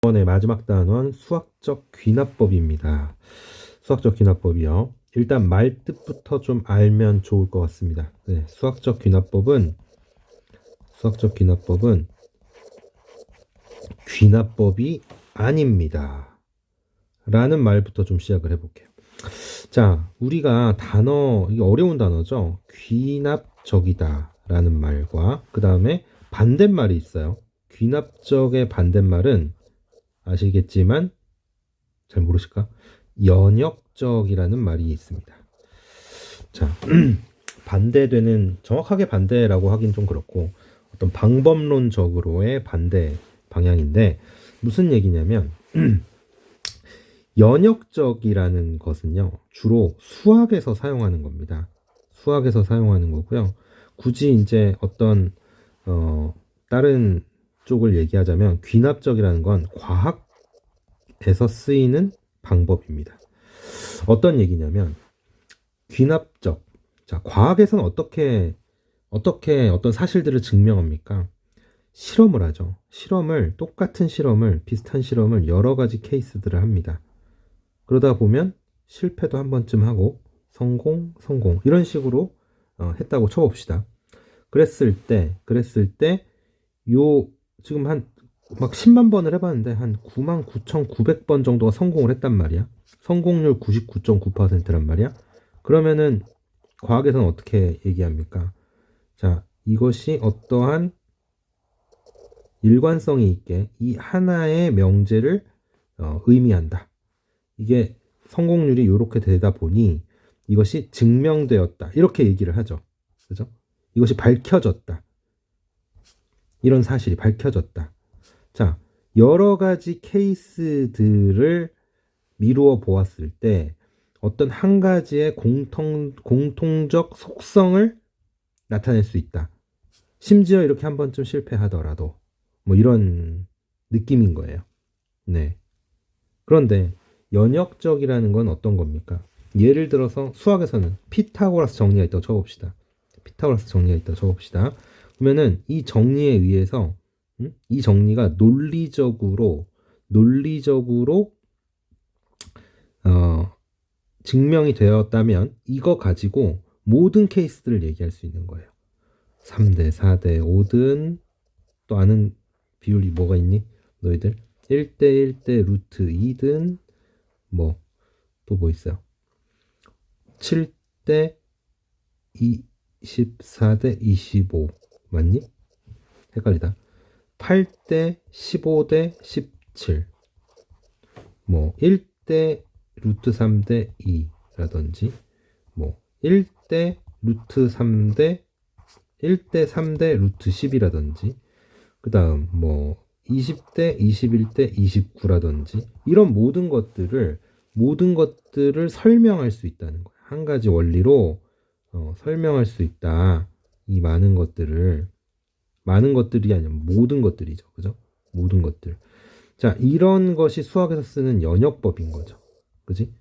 이번에 마지막 단원 수학적 귀납법입니다. 수학적 귀납법이요. 일단 말뜻부터 좀 알면 좋을 것 같습니다. 네, 수학적 귀납법은 귀납법이 아닙니다. 라는 말부터 좀 시작을 해볼게요. 자, 우리가 이게 어려운 단어죠. 귀납적이다 라는 말과 그 다음에 반대말이 있어요. 귀납적의 반대말은 아시겠지만 잘 모르실까? 연역적이라는 말이 있습니다. 자, 정확하게 반대라고 하긴 좀 그렇고 어떤 방법론적으로의 반대 방향인데 무슨 얘기냐면 연역적이라는 것은요 주로 수학에서 사용하는 겁니다. 수학에서 사용하는 거고요. 굳이 이제 어떤 다른 쪽을 얘기하자면 귀납적이라는 건 과학에서 쓰이는 방법입니다. 어떤 얘기냐면 귀납적. 자, 과학에서는 어떻게 어떤 사실들을 증명합니까? 실험을 하죠. 똑같은 실험을, 비슷한 실험을 여러 가지 케이스들을 합니다. 그러다 보면 실패도 한 번쯤 하고 성공, 이런 식으로 했다고 쳐봅시다. 그랬을 때 지금 막 10만 번을 해봤는데 한 99,900번 정도가 성공을 했단 말이야. 성공률 99.9%란 말이야. 그러면은 과학에서는 어떻게 얘기합니까? 자, 이것이 어떠한 일관성이 있게 이 하나의 명제를 의미한다. 이게 성공률이 이렇게 되다 보니 이것이 증명되었다. 이렇게 얘기를 하죠. 그죠? 이것이 밝혀졌다. 이런 사실이 밝혀졌다. 자, 여러 가지 케이스들을 미루어 보았을 때 어떤 한 가지의 공통적 속성을 나타낼 수 있다. 심지어 이렇게 한 번쯤 실패하더라도 뭐 이런 느낌인 거예요. 네. 그런데 연역적이라는 건 어떤 겁니까? 예를 들어서 수학에서는 피타고라스 정리가 있다고 쳐봅시다. 그러면은 이 정리에 의해서 이 정리가 논리적으로 증명이 되었다면 이거 가지고 모든 케이스들을 얘기할 수 있는 거예요. 3대, 4대, 5든 또 아는 비율이 뭐가 있니? 너희들 1대 1대 루트 2든 뭐 또 뭐 있어요? 7대 24대 25 맞니? 헷갈리다. 8대 15대 17 뭐 1대 루트 3대 2라든지 뭐 1대 루트 3대 1대 3대 루트 10이라든지 그 다음 뭐 20대 21대 29라든지 이런 모든 것들을 설명할 수 있다는 거야. 한 가지 원리로 설명할 수 있다. 이 많은 것들이 아니라 모든 것들이죠. 그죠? 모든 것들. 자, 이런 것이 수학에서 쓰는 연역법인 거죠. 그지?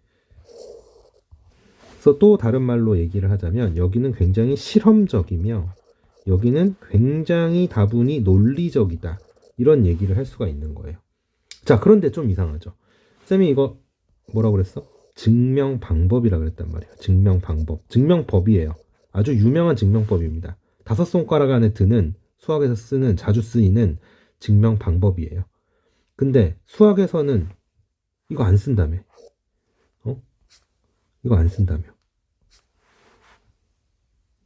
그래서 또 다른 말로 얘기를 하자면 여기는 굉장히 실험적이며 여기는 굉장히 다분히 논리적이다. 이런 얘기를 할 수가 있는 거예요. 자, 그런데 좀 이상하죠. 쌤이 이거 뭐라고 그랬어? 증명 방법이라 그랬단 말이에요. 증명 방법. 증명법이에요. 아주 유명한 증명법입니다. 5손가락 안에 드는 수학에서 자주 쓰이는 증명 방법이에요. 근데 수학에서는 이거 안 쓴다며. 이거 안 쓴다며.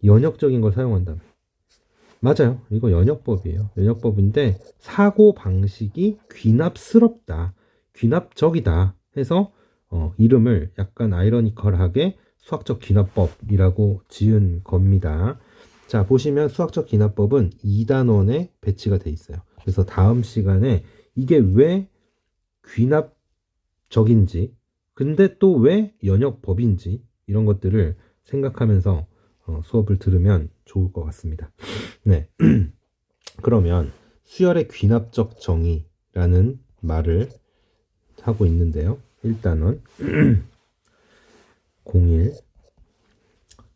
연역적인 걸 사용한다며. 맞아요. 이거 연역법이에요. 연역법인데 사고 방식이 귀납스럽다. 귀납적이다 해서 이름을 약간 아이러니컬하게 수학적 귀납법이라고 지은 겁니다. 자, 보시면 수학적 귀납법은 2단원에 배치가 돼 있어요. 그래서 다음 시간에 이게 왜 귀납적인지 근데 또 왜 연역법인지 이런 것들을 생각하면서 수업을 들으면 좋을 것 같습니다. 네. 그러면 수열의 귀납적 정의라는 말을 하고 있는데요. 1단원 01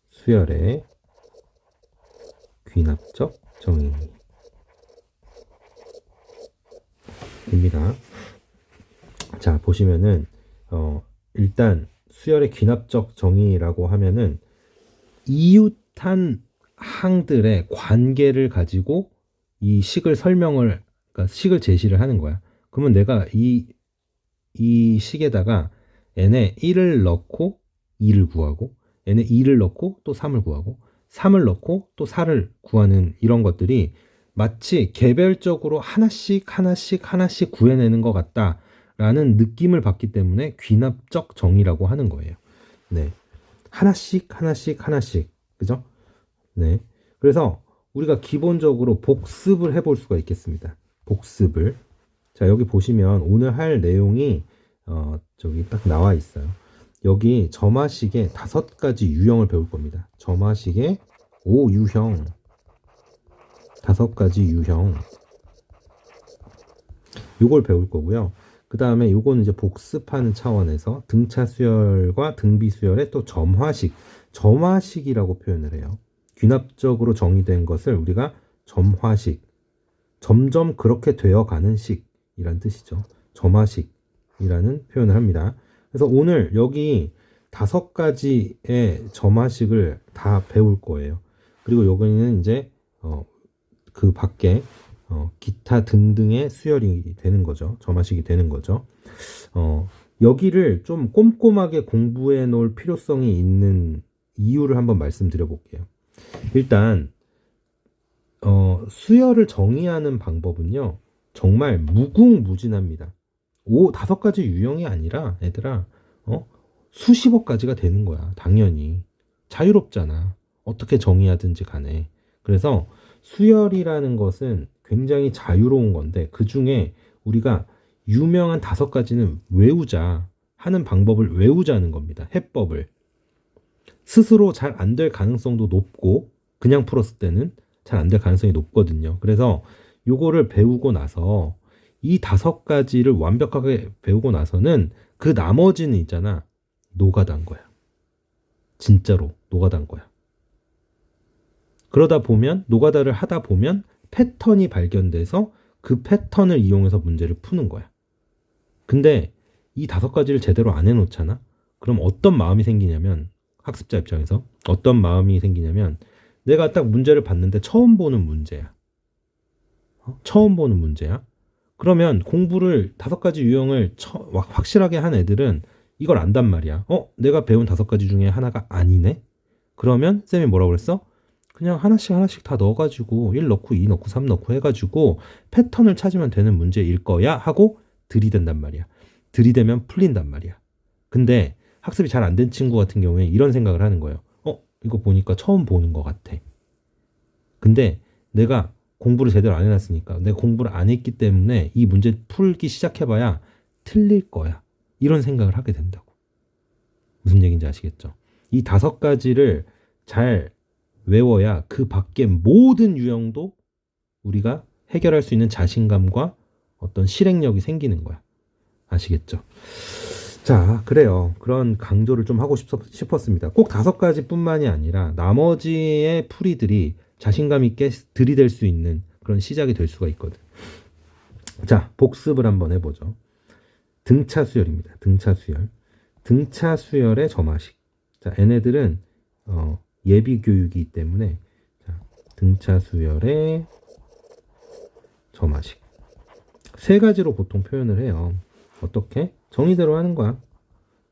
수열의 귀납적 정의입니다. 자, 보시면은 일단 수열의 귀납적 정의라고 하면은 이웃한 항들의 관계를 가지고 이 식을 설명을, 그러니까 식을 제시를 하는 거야. 그러면 내가 이 식에다가 n에 1을 넣고 2를 구하고, n에 2를 넣고 또 3을 구하고, 3을 넣고 또 4를 구하는 이런 것들이 마치 개별적으로 하나씩 구해내는 것 같다라는 느낌을 받기 때문에 귀납적 정의라고 하는 거예요. 네. 하나씩. 그죠? 네. 그래서 우리가 기본적으로 복습을 해볼 수가 있겠습니다. 복습을. 자, 여기 보시면 오늘 할 내용이 저기 딱 나와 있어요. 여기 점화식의 5가지 유형을 배울 겁니다. 점화식의 5유형. 5가지 유형. 요걸 배울 거고요. 그 다음에 요거는 이제 복습하는 차원에서 등차 수열과 등비 수열의 또 점화식이라고 표현을 해요. 귀납적으로 정의된 것을 우리가 점화식, 점점 그렇게 되어가는 식이란 뜻이죠. 점화식이라는 표현을 합니다. 그래서 오늘 여기 5가지의 점화식을 다 배울 거예요. 그리고 여기는 이제 그 밖에 기타 등등의 수열이 되는 거죠. 점화식이 되는 거죠. 여기를 좀 꼼꼼하게 공부해 놓을 필요성이 있는 이유를 한번 말씀드려 볼게요. 일단 수열을 정의하는 방법은요, 정말 무궁무진합니다. 5가지 유형이 아니라 얘들아, 수십억 가지가 되는 거야. 당연히 자유롭잖아. 어떻게 정의하든지 간에. 그래서 수열이라는 것은 굉장히 자유로운 건데, 그 중에 우리가 유명한 5가지는 외우자 하는 방법을 외우자는 겁니다. 해법을. 스스로 잘 안 될 가능성도 높고, 그냥 풀었을 때는 잘 안 될 가능성이 높거든요. 그래서 요거를 배우고 나서 이 5가지를 완벽하게 배우고 나서는 그 나머지는 있잖아, 노가다인 거야. 진짜로 노가다인 거야. 그러다 보면, 노가다를 하다 보면 패턴이 발견돼서 그 패턴을 이용해서 문제를 푸는 거야. 근데 이 5가지를 제대로 안 해놓잖아? 그럼 어떤 마음이 생기냐면, 학습자 입장에서 어떤 마음이 생기냐면, 내가 딱 문제를 봤는데 처음 보는 문제야. 처음 보는 문제야. 그러면 공부를 5가지 유형을 확실하게 한 애들은 이걸 안단 말이야. 내가 배운 5가지 중에 하나가 아니네? 그러면 쌤이 뭐라고 그랬어? 그냥 하나씩 다 넣어가지고 1 넣고 2 넣고 3 넣고 해가지고 패턴을 찾으면 되는 문제일 거야 하고 들이댄단 말이야. 들이대면 풀린단 말이야. 근데 학습이 잘 안 된 친구 같은 경우에 이런 생각을 하는 거예요. 이거 보니까 처음 보는 것 같아. 근데 내가 공부를 제대로 안 해놨으니까, 내가 공부를 안 했기 때문에 이 문제 풀기 시작해봐야 틀릴 거야. 이런 생각을 하게 된다고. 무슨 얘기인지 아시겠죠? 이 5가지를 잘 외워야 그 밖의 모든 유형도 우리가 해결할 수 있는 자신감과 어떤 실행력이 생기는 거야. 아시겠죠? 자, 그래요. 그런 강조를 좀 하고 싶었습니다. 꼭 5가지 뿐만이 아니라 나머지의 풀이들이 자신감 있게 들이댈 수 있는 그런 시작이 될 수가 있거든. 자, 복습을 한번 해보죠. 등차 수열입니다. 등차 수열. 등차 수열의 점화식. 자, 얘네들은 예비 교육이기 때문에, 자, 등차 수열의 점화식. 3가지로 보통 표현을 해요. 어떻게? 정의대로 하는 거야.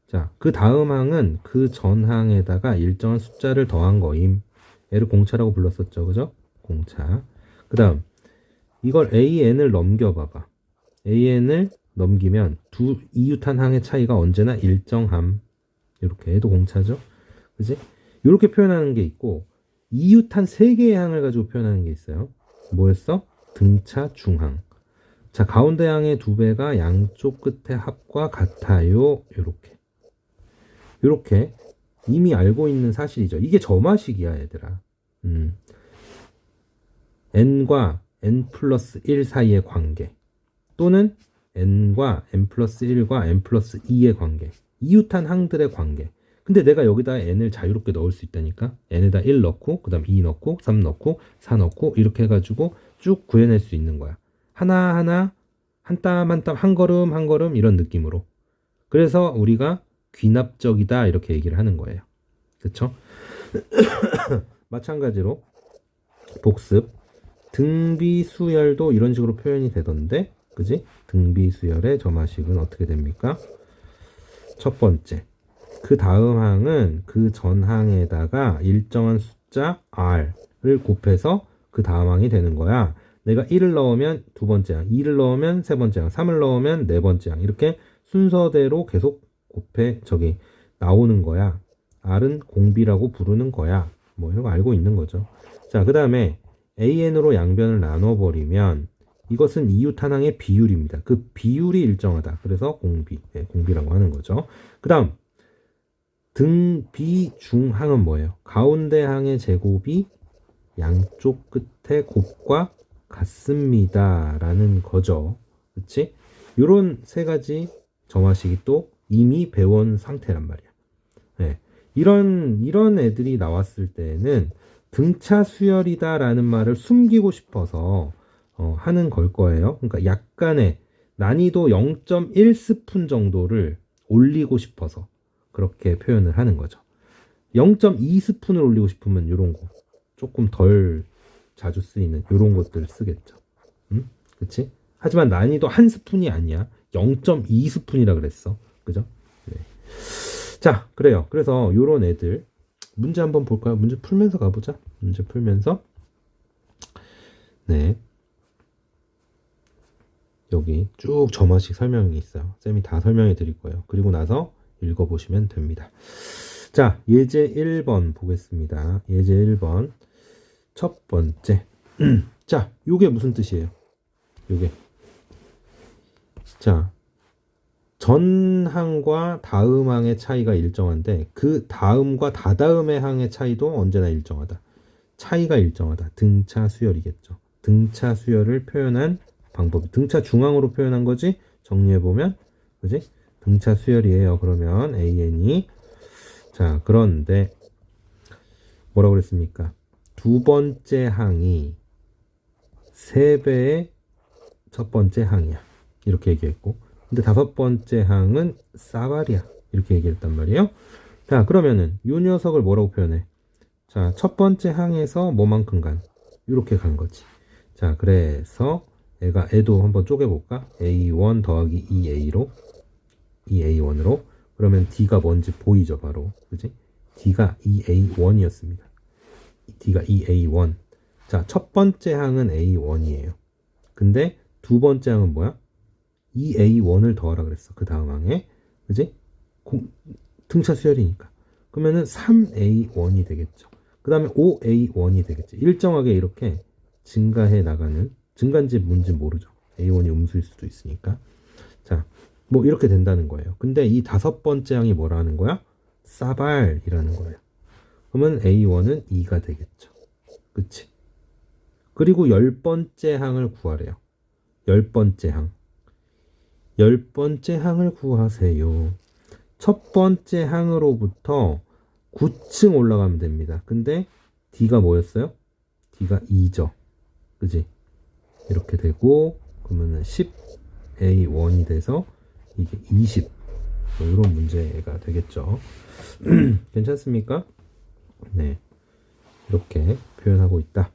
자, 그 다음 항은 그 전 항에다가 일정한 숫자를 더한 거임. 얘를 공차라고 불렀었죠. 그죠? 공차. 그 다음, 이걸 AN을 넘겨봐봐. AN을 넘기면 두 이웃한 항의 차이가 언제나 일정함. 이렇게 얘도 공차죠. 그지? 이렇게 표현하는 게 있고, 이웃한 3개의 항을 가지고 표현하는 게 있어요. 뭐였어? 등차 중항. 자, 가운데 항의 2배가 양쪽 끝의 합과 같아요. 요렇게 이미 알고 있는 사실이죠. 이게 점화식이야, 얘들아. n과 n 플러스 1 사이의 관계, 또는 n과 n 플러스 1과 n 플러스 2의 관계, 이웃한 항들의 관계. 근데 내가 여기다 n을 자유롭게 넣을 수 있다니까. n에다 1 넣고, 그 다음 2 넣고, 3 넣고, 4 넣고, 이렇게 해가지고 쭉 구해낼 수 있는 거야. 하나하나 한 땀 한 땀, 한 걸음 한 걸음 이런 느낌으로. 그래서 우리가 귀납적이다 이렇게 얘기를 하는 거예요. 그쵸? 마찬가지로 복습. 등비수열도 이런 식으로 표현이 되던데, 그지? 등비수열의 점화식은 어떻게 됩니까? 첫 번째. 그 다음 항은 그 전 항에다가 일정한 숫자 r을 곱해서 그 다음 항이 되는 거야. 내가 1을 넣으면 두 번째 항, 2를 넣으면 세 번째 항, 3을 넣으면 네 번째 항. 이렇게 순서대로 계속 나오는 거야. r은 공비라고 부르는 거야. 뭐 이런 거 알고 있는 거죠. 자, 그 다음에 an으로 양변을 나눠버리면 이것은 이웃한항의 비율입니다. 그 비율이 일정하다. 그래서 공비, 공비라고 하는 거죠. 그 다음 등비중항은 뭐예요? 가운데 항의 제곱이 양쪽 끝에 곱과 같습니다. 라는 거죠. 그치? 요런 세 가지 점화식이 또 이미 배운 상태란 말이야. 네. 이런 애들이 나왔을 때는 등차 수열이다라는 말을 숨기고 싶어서 하는 걸 거예요. 그러니까 약간의 난이도 0.1스푼 정도를 올리고 싶어서 그렇게 표현을 하는 거죠. 0.2스푼을 올리고 싶으면 이런 거 조금 덜 자주 쓰이는 이런 것들을 쓰겠죠. 그치? 하지만 난이도 한 스푼이 아니야. 0.2스푼이라 그랬어. 그죠? 네. 자, 그래요. 그래서 요런 애들 문제 한번 볼까요? 문제 풀면서 가보자. 문제 풀면서 네, 여기 쭉 점화식 설명이 있어요. 쌤이 다 설명해 드릴 거예요. 그리고 나서 읽어보시면 됩니다. 자, 예제 1번 보겠습니다. 예제 1번 첫 번째. 자, 요게 무슨 뜻이에요? 요게 자, 전 항과 다음 항의 차이가 일정한데 그 다음과 다다음의 항의 차이도 언제나 일정하다. 차이가 일정하다. 등차 수열이겠죠. 등차 수열을 표현한 방법. 등차 중앙으로 표현한 거지. 정리해보면 그지? 등차 수열이에요. 그러면 AN이 자, 그런데 뭐라고 그랬습니까? 두 번째 항이 3배의 첫 번째 항이야. 이렇게 얘기했고 근데 다섯 번째 항은 싸발이야. 이렇게 얘기했단 말이에요. 자, 그러면은 이 녀석을 뭐라고 표현해? 자, 첫 번째 항에서 뭐만큼 간? 이렇게 간 거지. 자, 그래서 애도 한번 쪼개볼까? A1 더하기 2A로 2A1으로 그러면 D가 뭔지 보이죠, 바로. 그지? D가 2A1이었습니다. D가 2A1. 자, 첫 번째 항은 A1이에요. 근데 두 번째 항은 뭐야? 2A1을 더하라 그랬어. 그 다음 항에. 그지? 등차 수열이니까. 그러면은 3A1이 되겠죠. 그 다음에 5A1이 되겠죠. 일정하게 이렇게 증가해 나가는, 증가인지 뭔지 모르죠. A1이 음수일 수도 있으니까. 자, 뭐 이렇게 된다는 거예요. 근데 이 다섯 번째 항이 뭐라는 거야? 싸발이라는 거예요. 그러면 A1은 2가 되겠죠. 그치? 그리고 10번째 항을 구하래요. 10번째 항. 10번째 항을 구하세요. 첫 번째 항으로부터 9층 올라가면 됩니다. 근데 D가 뭐였어요? D가 2죠. 그지? 이렇게 되고 그러면 10A1이 돼서 이게 20. 뭐 이런 문제가 되겠죠. 괜찮습니까? 네. 이렇게 표현하고 있다.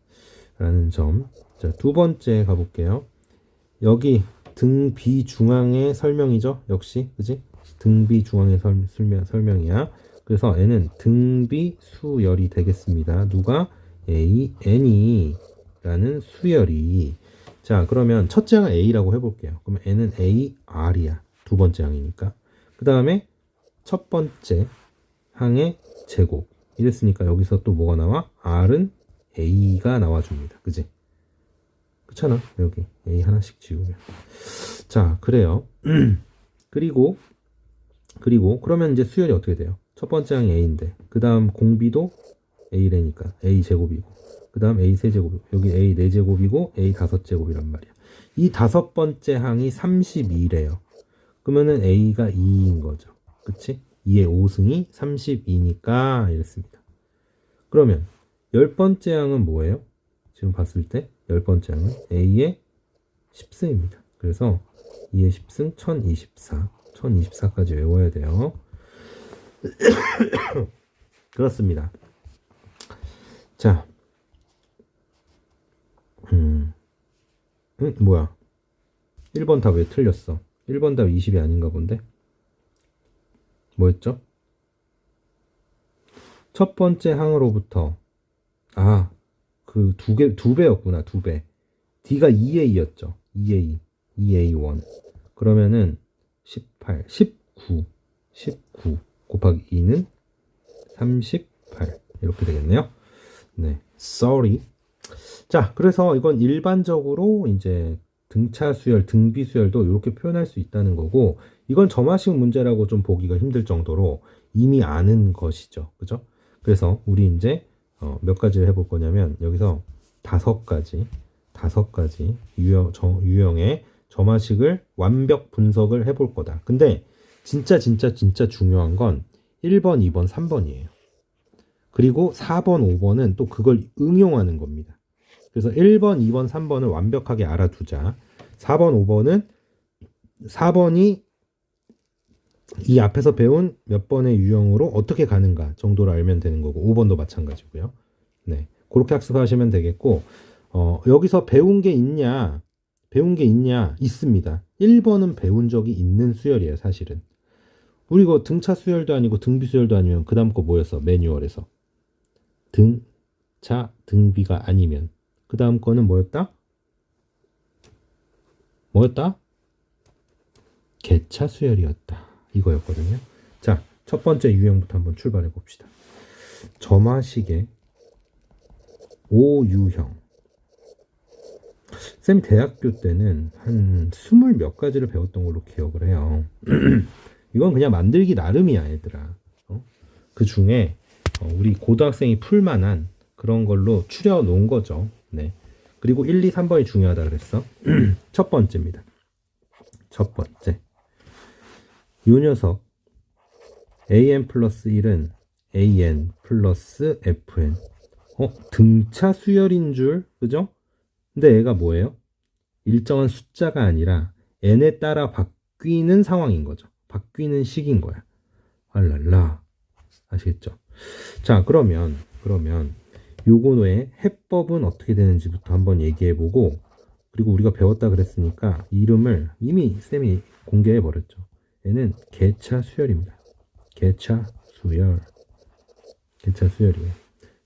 라는 점. 자, 두 번째 가볼게요. 여기 등비 중앙의 설명이죠. 역시. 그지? 등비 중앙의 설명이야. 그래서 N은 등비 수열이 되겠습니다. 누가? N이 라는 수열이. 자, 그러면 첫째 항은 A라고 해볼게요. 그러면 N은 AR이야. 두 번째 항이니까. 그 다음에 첫 번째 항의 제곱. 이랬으니까 여기서 또 뭐가 나와? R은 A가 나와줍니다. 그지? 그렇잖아. 여기 A 하나씩 지우면. 자, 그래요. 그리고 그러면 이제 수열이 어떻게 돼요? 첫 번째 항이 A인데 그 다음 공비도 A래니까 A 제곱이고 그 다음 A 세제곱이고 여기 A 4제곱이고 A 5제곱이란 말이야. 이 다섯 번째 항이 32래요. 그러면은 A가 2인 거죠. 그치? 2의 5승이 32니까 이랬습니다. 그러면 10번째 항은 뭐예요? 지금 봤을 때 10번째 항은 A의 10승입니다. 그래서 2의 10승 1024. 1024까지 외워야 돼요. 그렇습니다. 자, 뭐야? 1번 답 왜 틀렸어? 1번 답 20이 아닌가 본데? 뭐였죠? 첫 번째 항으로부터, 그 두 배였구나, 두 배. D가 2A였죠. 2A, 2A1. 그러면은 18, 19 곱하기 2는 38. 이렇게 되겠네요. 네, sorry. 자, 그래서 이건 일반적으로 이제 등차 수열, 등비 수열도 이렇게 표현할 수 있다는 거고, 이건 점화식 문제라고 좀 보기가 힘들 정도로 이미 아는 것이죠. 그죠? 그래서 우리 이제 몇 가지를 해볼 거냐면, 여기서 다섯 가지 유형의 점화식을 완벽 분석을 해볼 거다. 근데 진짜 중요한 건 1번, 2번, 3번이에요. 그리고 4번, 5번은 또 그걸 응용하는 겁니다. 그래서 1번, 2번, 3번을 완벽하게 알아두자. 4번, 5번은 4번이 이 앞에서 배운 몇 번의 유형으로 어떻게 가는가 정도로 알면 되는 거고, 5번도 마찬가지고요. 네, 그렇게 학습하시면 되겠고, 여기서 배운 게 있냐? 있습니다. 1번은 배운 적이 있는 수열이에요, 사실은. 우리 이거 등차 수열도 아니고 등비 수열도 아니면 그 다음 거 뭐였어? 매뉴얼에서. 등차, 등비가 아니면. 그 다음 거는 뭐였다? 개차 수열이었다. 이거였거든요. 자, 첫 번째 유형부터 한번 출발해 봅시다. 점화식의 5유형. 쌤이 대학교 때는 한 20몇 가지를 배웠던 걸로 기억을 해요. 이건 그냥 만들기 나름이야, 얘들아. 그 중에 우리 고등학생이 풀만한 그런 걸로 추려 놓은 거죠. 네. 그리고 1, 2, 3번이 중요하다 그랬어. 첫 번째입니다. 첫 번째. 이 녀석 an 플러스 1은 an 플러스 fn. 등차 수열인 줄, 그죠? 근데 얘가 뭐예요? 일정한 숫자가 아니라 n에 따라 바뀌는 상황인 거죠. 바뀌는 식인 거야. 알랄라. 아시겠죠? 자, 그러면 요거의 해법은 어떻게 되는지부터 한번 얘기해보고, 그리고 우리가 배웠다 그랬으니까 이름을 이미 쌤이 공개해버렸죠. 얘는 개차 수열입니다. 개차 수열이에요.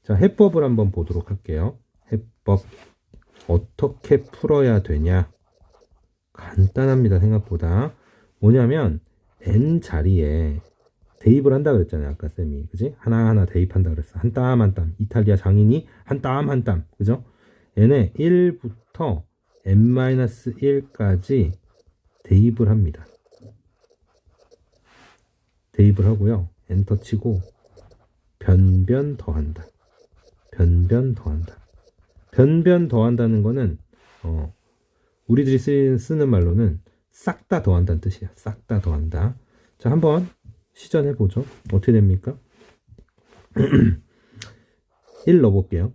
자, 해법을 한번 보도록 할게요. 해법 어떻게 풀어야 되냐? 간단합니다. 생각보다. 뭐냐면 n 자리에 대입을 한다 그랬잖아요. 아까 쌤이. 그지? 하나하나 대입한다 그랬어. 한 땀 한 땀. 이탈리아 장인이 한 땀 한 땀. 그죠? n에 1부터 n-1까지 대입을 합니다. 대입을 하고요. 엔터 치고 변변 더한다. 변변 더한다는 거는 우리들이 쓰는 말로는 싹 다 더한다는 뜻이야. 싹 다 더한다. 자, 한번 시전해보죠. 어떻게 됩니까? 1 넣어볼게요.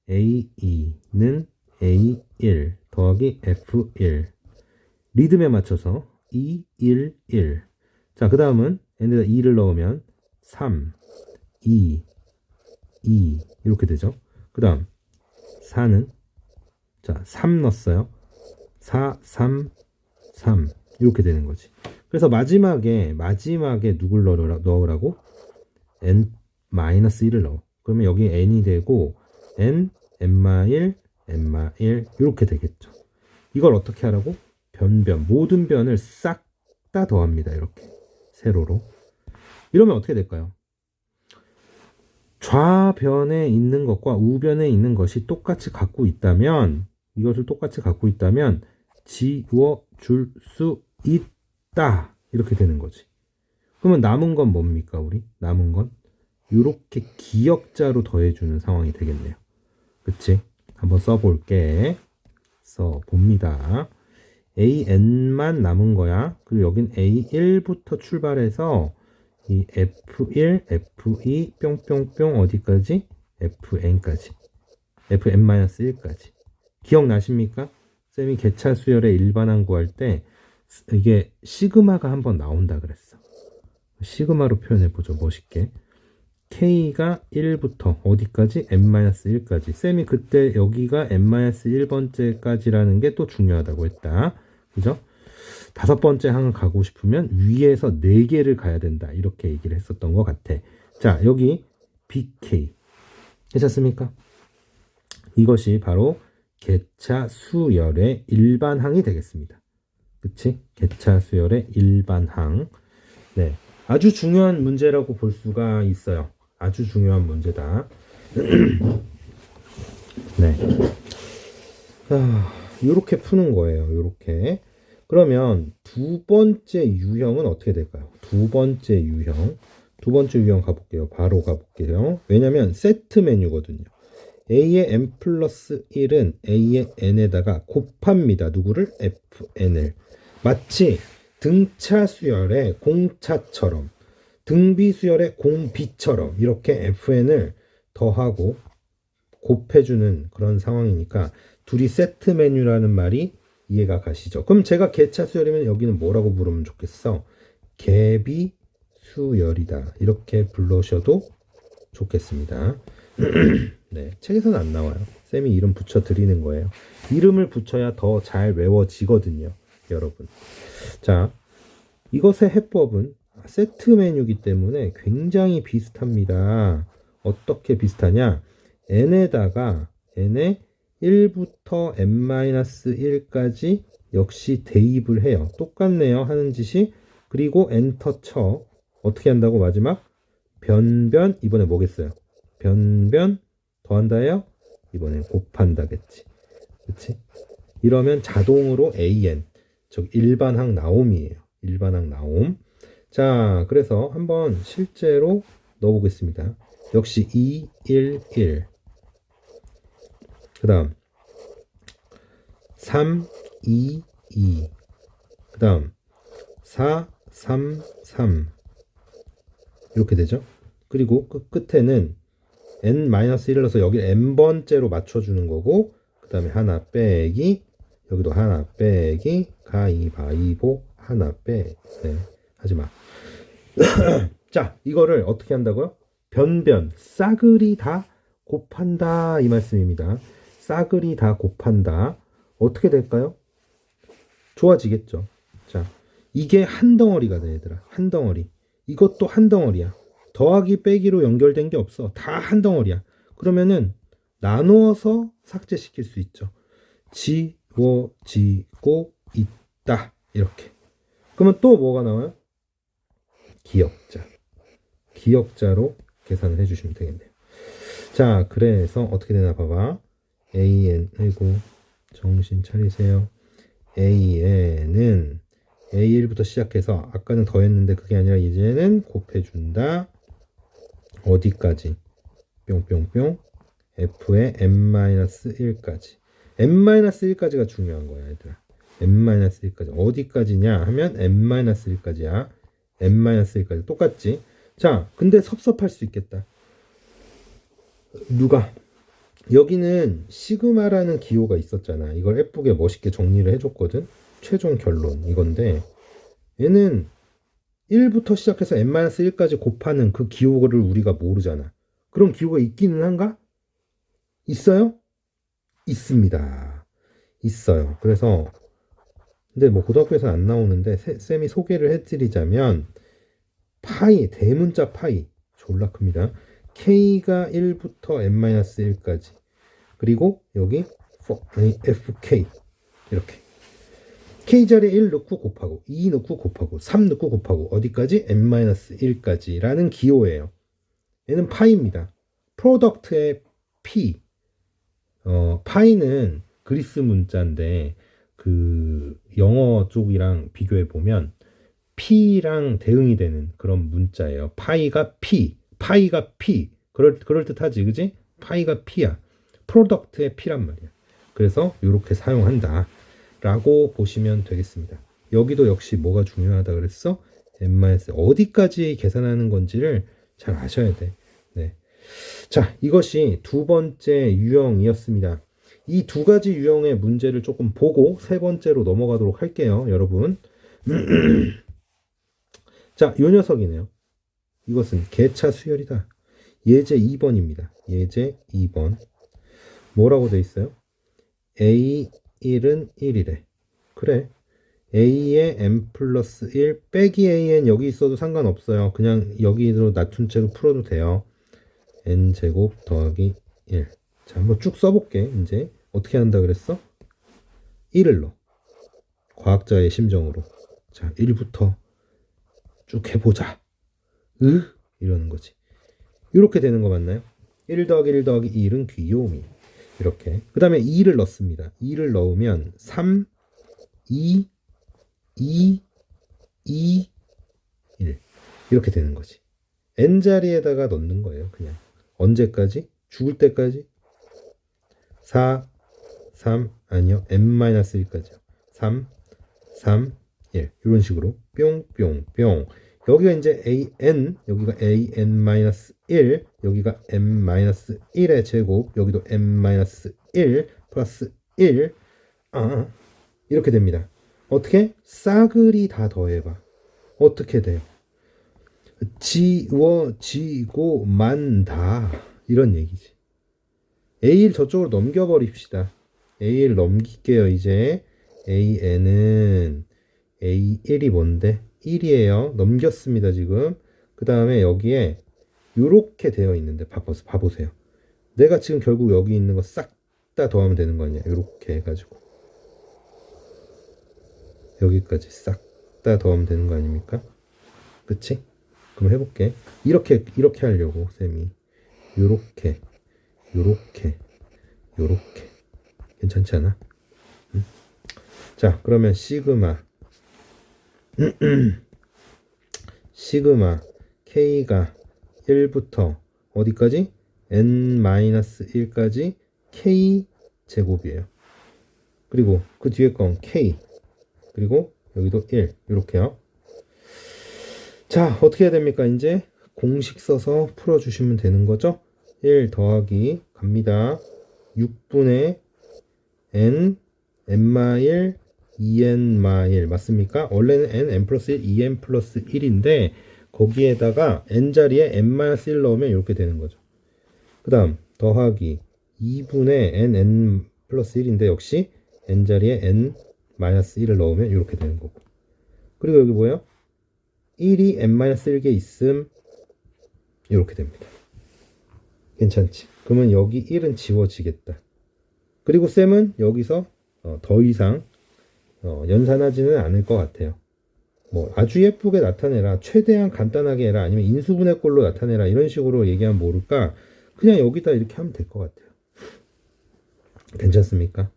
A2는 A1 더하기 F1. 리듬에 맞춰서 2, 1, 1. 자, 그 다음은 n에다 2를 넣으면 3, 2, 2 이렇게 되죠. 그 다음 4는 자 3 넣었어요. 4, 3, 3 이렇게 되는 거지. 그래서 마지막에 누굴 넣으라고? n-1을 넣어. 그러면 여기 n이 되고 n, n-1, n-1 이렇게 되겠죠. 이걸 어떻게 하라고? 변변, 모든 변을 싹 다 더합니다. 이렇게 세로로. 이러면 어떻게 될까요? 좌변에 있는 것과 우변에 있는 것이 똑같이 갖고 있다면, 이것을 똑같이 갖고 있다면 지워줄 수 있다. 이렇게 되는 거지. 그러면 남은 건 뭡니까? 우리 남은 건 이렇게 기역자로 더해주는 상황이 되겠네요. 그치? 한번 써볼게. 써봅니다. AN만 남은 거야. 그리고 여긴 A1부터 출발해서 이 F1, F2, 뿅뿅뿅 어디까지? FN까지. FN-1까지. 기억나십니까? 쌤이 개차 수열의 일반항 구할 때 이게 시그마가 한번 나온다 그랬어. 시그마로 표현해보죠. 멋있게. K가 1부터 어디까지? n-1까지. 쌤이 그때 여기가 n-1번째까지라는 게 또 중요하다고 했다. 그죠? 5번째 항을 가고 싶으면 위에서 4개를 가야 된다. 이렇게 얘기를 했었던 것 같아. 자, 여기 BK. 괜찮습니까? 이것이 바로 개차 수열의 일반항이 되겠습니다. 그치? 개차 수열의 일반항. 네. 아주 중요한 문제라고 볼 수가 있어요. 아주 중요한 문제다. 네. 이렇게 푸는 거예요. 이렇게. 그러면 두 번째 유형은 어떻게 될까요? 두 번째 유형 가볼게요. 바로 가볼게요. 왜냐면 세트 메뉴거든요. A의 n 플러스 1은 A의 n에다가 곱합니다. 누구를? fn을. 마치 등차 수열의 공차처럼, 등비 수열의 공비처럼 이렇게 fn을 더하고 곱해주는 그런 상황이니까 둘이 세트 메뉴라는 말이 이해가 가시죠? 그럼 제가 개차 수열이면 여기는 뭐라고 부르면 좋겠어? 개비 수열이다. 이렇게 불러셔도 좋겠습니다. 네, 책에서는 안 나와요. 쌤이 이름 붙여 드리는 거예요. 이름을 붙여야 더 잘 외워지거든요, 여러분. 자, 이것의 해법은 세트 메뉴이기 때문에 굉장히 비슷합니다. 어떻게 비슷하냐? n에다가 n에 1부터 n-1까지 역시 대입을 해요. 똑같네요, 하는 짓이. 그리고 엔터 쳐. 어떻게 한다고? 마지막 변변. 이번에 뭐겠어요? 변변 더한다예요? 이번엔 곱한다겠지. 그치? 이러면 자동으로 an, 즉 일반항 나옴이에요. 일반항 나옴. 자, 그래서 한번 실제로 넣어보겠습니다. 역시 2, 1, 1. 그 다음 3, 2, 2. 그 다음 4, 3, 3. 이렇게 되죠. 그리고 끝에는 n-1을 넣어서 여기 n번째로 맞춰주는 거고, 그 다음에 하나 빼기, 여기도 하나 빼기, 가위바위보 하나 빼기. 네, 하지마. 자, 이거를 어떻게 한다고요? 변변, 싸그리 다 곱한다, 이 말씀입니다. 싸그리 다 곱한다. 어떻게 될까요? 좋아지겠죠. 자, 이게 한 덩어리가 돼, 얘들아. 한 덩어리. 이것도 한 덩어리야. 더하기 빼기로 연결된 게 없어. 다 한 덩어리야. 그러면은 나누어서 삭제시킬 수 있죠. 지워지고 있다. 이렇게. 그러면 또 뭐가 나와요? 기역자. 기역자로 계산을 해주시면 되겠네요. 자, 그래서 어떻게 되나 봐봐. AN, 아이고, 정신 차리세요. AN은 A1부터 시작해서 아까는 더했는데 그게 아니라 이제는 곱해준다. 어디까지? 뿅뿅뿅. F의 n-1까지. n-1까지가 중요한 거야, 얘들아. n-1까지. 어디까지냐 하면 n-1까지야. n-1까지. 똑같지? 자, 근데 섭섭할 수 있겠다. 누가? 여기는 시그마라는 기호가 있었잖아. 이걸 예쁘게 멋있게 정리를 해줬거든. 최종 결론 이건데, 얘는 1부터 시작해서 n-1까지 곱하는 그 기호를 우리가 모르잖아. 그럼 기호가 있기는 한가? 있어요? 있습니다. 있어요. 그래서 근데 뭐 고등학교에서는 안 나오는데 쌤이 소개를 해드리자면, 파이, 대문자 파이 졸라 큽니다. K가 1부터 n-1까지, 그리고 여기 FK 이렇게 K자리에 1 넣고 곱하고 2 넣고 곱하고 3 넣고 곱하고 어디까지? n-1까지 라는 기호예요. 얘는 파이입니다. 프로덕트의 P. 파이는 그리스 문자인데 그 영어 쪽이랑 비교해 보면 P랑 대응이 되는 그런 문자예요. 파이가 P. 그럴 듯하지, 그지? 파이가 P야. 프로덕트의 P란 말이야. 그래서 이렇게 사용한다 라고 보시면 되겠습니다. 여기도 역시 뭐가 중요하다 그랬어? n-, 어디까지 계산하는 건지를 잘 아셔야 돼. 네. 자, 이것이 두 번째 유형이었습니다. 이 두 가지 유형의 문제를 조금 보고 세 번째로 넘어가도록 할게요, 여러분. 자, 요 녀석이네요. 이것은 개차 수열이다. 예제 2번입니다. 예제 2번. 뭐라고 돼 있어요? A1은 1이래. 그래. A의 n 플러스 1 빼기 AN 여기 있어도 상관없어요. 그냥 여기로 낮춘 채로 풀어도 돼요. n제곱 더하기 1. 자, 한번 쭉 써볼게. 이제 어떻게 한다 그랬어? 1을 넣어. 과학자의 심정으로. 자, 1부터 쭉 해보자. 이러는 거지. 이렇게 되는 거 맞나요? 1 더하기 1 더하기 1은 귀요미. 이렇게. 그 다음에 2를 넣습니다. 2를 넣으면 3, 2, 2, 2, 1. 이렇게 되는 거지. n자리에다가 넣는 거예요. 그냥. 언제까지? 죽을 때까지? 4, 3, 아니요. n-1까지요. 3, 3, 1. 이런 식으로 뿅뿅뿅. 여기가 이제 an, 여기가 an-1, 여기가 n-1의 제곱, 여기도 n-1 플러스 1. 이렇게 됩니다. 어떻게? 싸그리 다 더해봐. 어떻게 돼요? 지워지고 만다. 이런 얘기지. A를 저쪽으로 넘겨버립시다. A를 넘길게요. 이제 AN은 A1이 뭔데? 1이에요. 넘겼습니다. 지금. 그 다음에 여기에 요렇게 되어 있는데 봐보세요. 내가 지금 결국 여기 있는 거 싹 다 더하면 되는 거 아니야. 요렇게 해가지고 여기까지 싹 다 더하면 되는 거 아닙니까? 그치? 그럼 해볼게. 이렇게 하려고 쌤이 요렇게 괜찮지 않아? 응? 자, 그러면 시그마 K가 1부터 어디까지? n-1까지 K 제곱이에요. 그리고 그 뒤에 건 K, 그리고 여기도 1. 이렇게요. 자, 어떻게 해야 됩니까? 이제 공식 써서 풀어주시면 되는 거죠. 1 더하기 갑니다. 6분의 n-1 2n-1 맞습니까? 원래는 n 플러스 1, 2n 플러스 1인데 거기에다가 n자리에 n-1 넣으면 이렇게 되는 거죠. 그 다음 더하기 2분의 n 플러스 1인데 역시 n자리에 n-1을 넣으면 이렇게 되는 거고. 그리고 여기 뭐예요? 1이 n-1개 있음. 이렇게 됩니다. 괜찮지? 그러면 여기 1은 지워지겠다. 그리고 쌤은 여기서 더 이상 연산하지는 않을 것 같아요. 뭐 아주 예쁘게 나타내라, 최대한 간단하게 해라, 아니면 인수분해꼴로 나타내라 이런 식으로 얘기하면 모를까? 그냥 여기다 이렇게 하면 될 것 같아요. 괜찮습니까?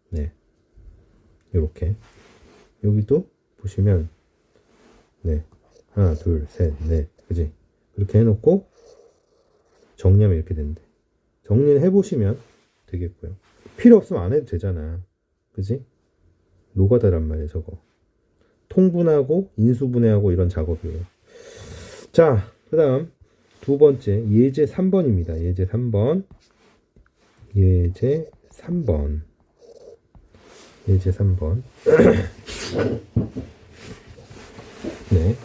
네, 이렇게 여기도 보시면 네, 하나 둘 셋 넷, 그지? 그렇게 해놓고 정리하면 이렇게 되는데 정리를 해보시면 되겠고요. 필요 없으면 안 해도 되잖아, 그지? 노가다란 말이에요. 저거 통분하고 인수분해하고 이런 작업이에요. 자, 그 다음 두 번째 예제 3번입니다. 예제 3번. 예제 3번. 예제 3번. 네.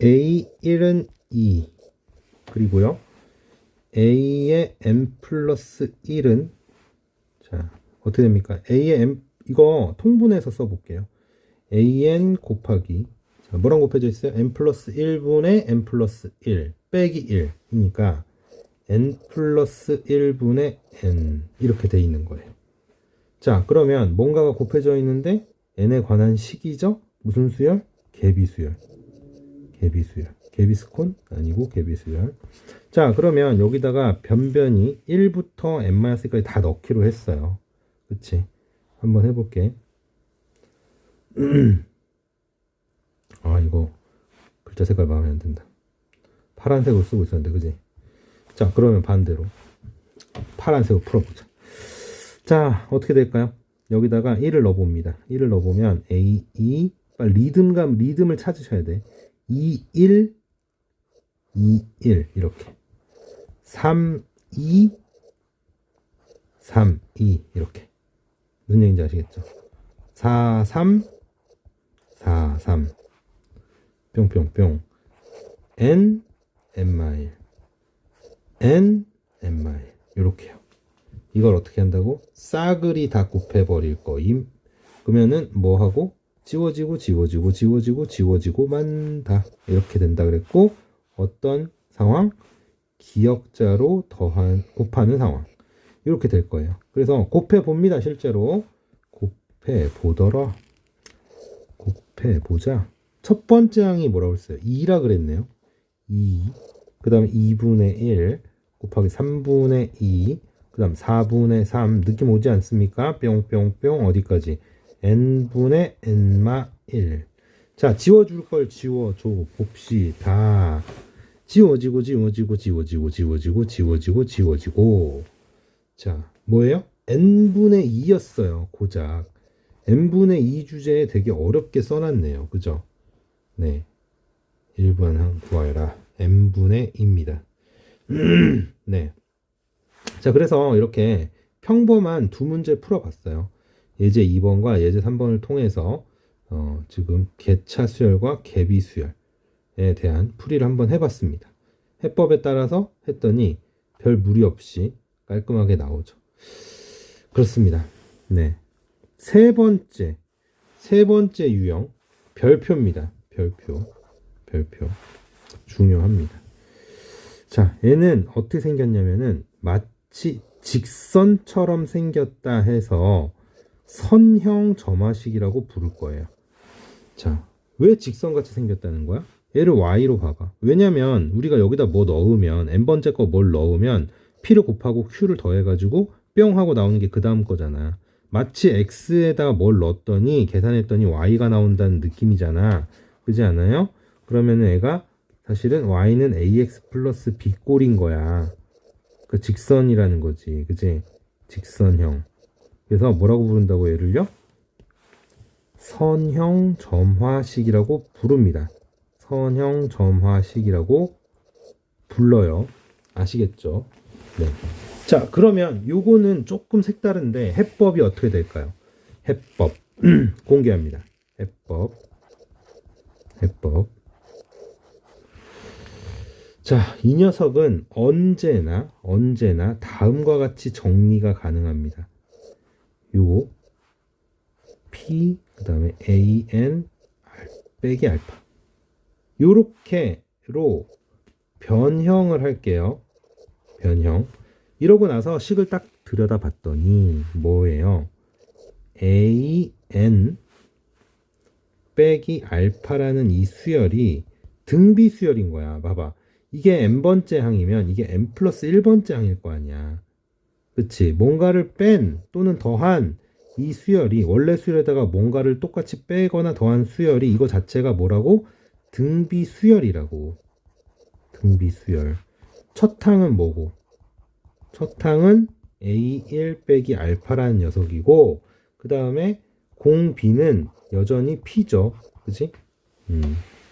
A1은 2. 그리고요. A의 n 플러스 1은 자, 어떻게 됩니까? A의 n, 이거 통분해서 써볼게요. an 곱하기 자, 뭐랑 곱해져 있어요? n 플러스 1분의 n 플러스 1 빼기 1이니까 n 플러스 1분의 n 이렇게 돼 있는 거예요. 자, 그러면 뭔가가 곱해져 있는데 n에 관한 식이죠? 무슨 수열? 개비수열. 개비스콘? 아니고 개비수열. 자, 그러면 여기다가 변변이 1부터 n-1까지 다 넣기로 했어요. 그치? 한번 해볼게. 이거 글자 색깔 마음에 안 든다. 파란색으로 쓰고 있었는데, 그지? 자, 그러면 반대로 파란색으로 풀어보자. 자, 어떻게 될까요? 여기다가 1을 넣어봅니다. 1을 넣어보면 A, 2, 빨리 리듬을 찾으셔야 돼. 2, 1, 2, 1 이렇게 3, 2, 3, 2 이렇게. 무슨 얘기인지 아시겠죠? 4, 3, 4, 3 뿅뿅뿅 n n-1 n-n 이렇게요. 이걸 어떻게 한다고? 싸그리 다 곱해버릴 거임. 그러면은 뭐하고? 지워지고 지워지고 지워지고 지워지고 만다. 이렇게 된다 그랬고, 어떤 상황? 기역자로 곱하는 상황. 이렇게 될 거예요. 그래서 곱해봅니다. 실제로 곱해보더라. 곱해보자. 첫 번째 항이 뭐라고 했어요? 2라 그랬네요. 2. 그 다음에 2분의 1 곱하기 3분의 2. 그 다음 4분의 3. 느낌 오지 않습니까? 뿅뿅뿅 어디까지? n분의 n마 1. 자, 지워줄 걸 지워줘 봅시다. 지워지고 지워지고 지워지고 지워지고 지워지고 지워지고. 자, 뭐예요? n분의 2였어요. 고작 n분의 2 주제에 되게 어렵게 써놨네요. 그죠? 네, 1번 항 구하여라. n분의 2입니다. 네. 자, 그래서 이렇게 평범한 두 문제 풀어봤어요. 예제 2번과 예제 3번을 통해서 지금 개차 수열과 개비 수열에 대한 풀이를 한번 해봤습니다. 해법에 따라서 했더니 별 무리 없이 깔끔하게 나오죠. 그렇습니다. 네. 세 번째 유형 별표입니다. 별표 중요합니다. 자, 얘는 어떻게 생겼냐면은 마치 직선처럼 생겼다 해서 선형 점화식이라고 부를 거예요. 자, 왜 직선같이 생겼다는 거야? 얘를 y로 봐봐. 왜냐면 우리가 여기다 뭐 넣으면 n번째 거 뭘 넣으면 p를 곱하고 q를 더해가지고 뿅 하고 나오는 게 그 다음 거잖아. 마치 x에다가 뭘 넣었더니 계산했더니 y가 나온다는 느낌이잖아. 그렇지 않아요? 그러면은 얘가 사실은 y는 ax 플러스 b 꼴인 거야. 그 직선이라는 거지. 그치? 직선형. 그래서 뭐라고 부른다고 얘를요? 선형 점화식이라고 부릅니다. 선형 점화식이라고 불러요. 아시겠죠? 네. 자, 그러면 요거는 조금 색다른데 해법이 어떻게 될까요? 해법 공개합니다. 해법. 자, 이 녀석은 언제나 다음과 같이 정리가 가능합니다. 요 p 그 다음에 an 빼기 알파 요렇게로 변형을 할게요. 변형. 이러고 나서 식을 딱 들여다봤더니 뭐예요? an 빼기 알파라는 이 수열이 등비 수열인 거야. 봐봐. 이게 n번째 항이면 이게 n 플러스 1번째 항일 거 아니야. 그치? 뭔가를 뺀 또는 더한 이 수열이 원래 수열에다가 뭔가를 똑같이 빼거나 더한 수열이 이거 자체가 뭐라고? 등비 수열이라고. 등비 수열. 첫 항은 뭐고? 첫 항은 A1 빼기 알파라는 녀석이고, 그 다음에 공B는 여전히 P죠. 그치?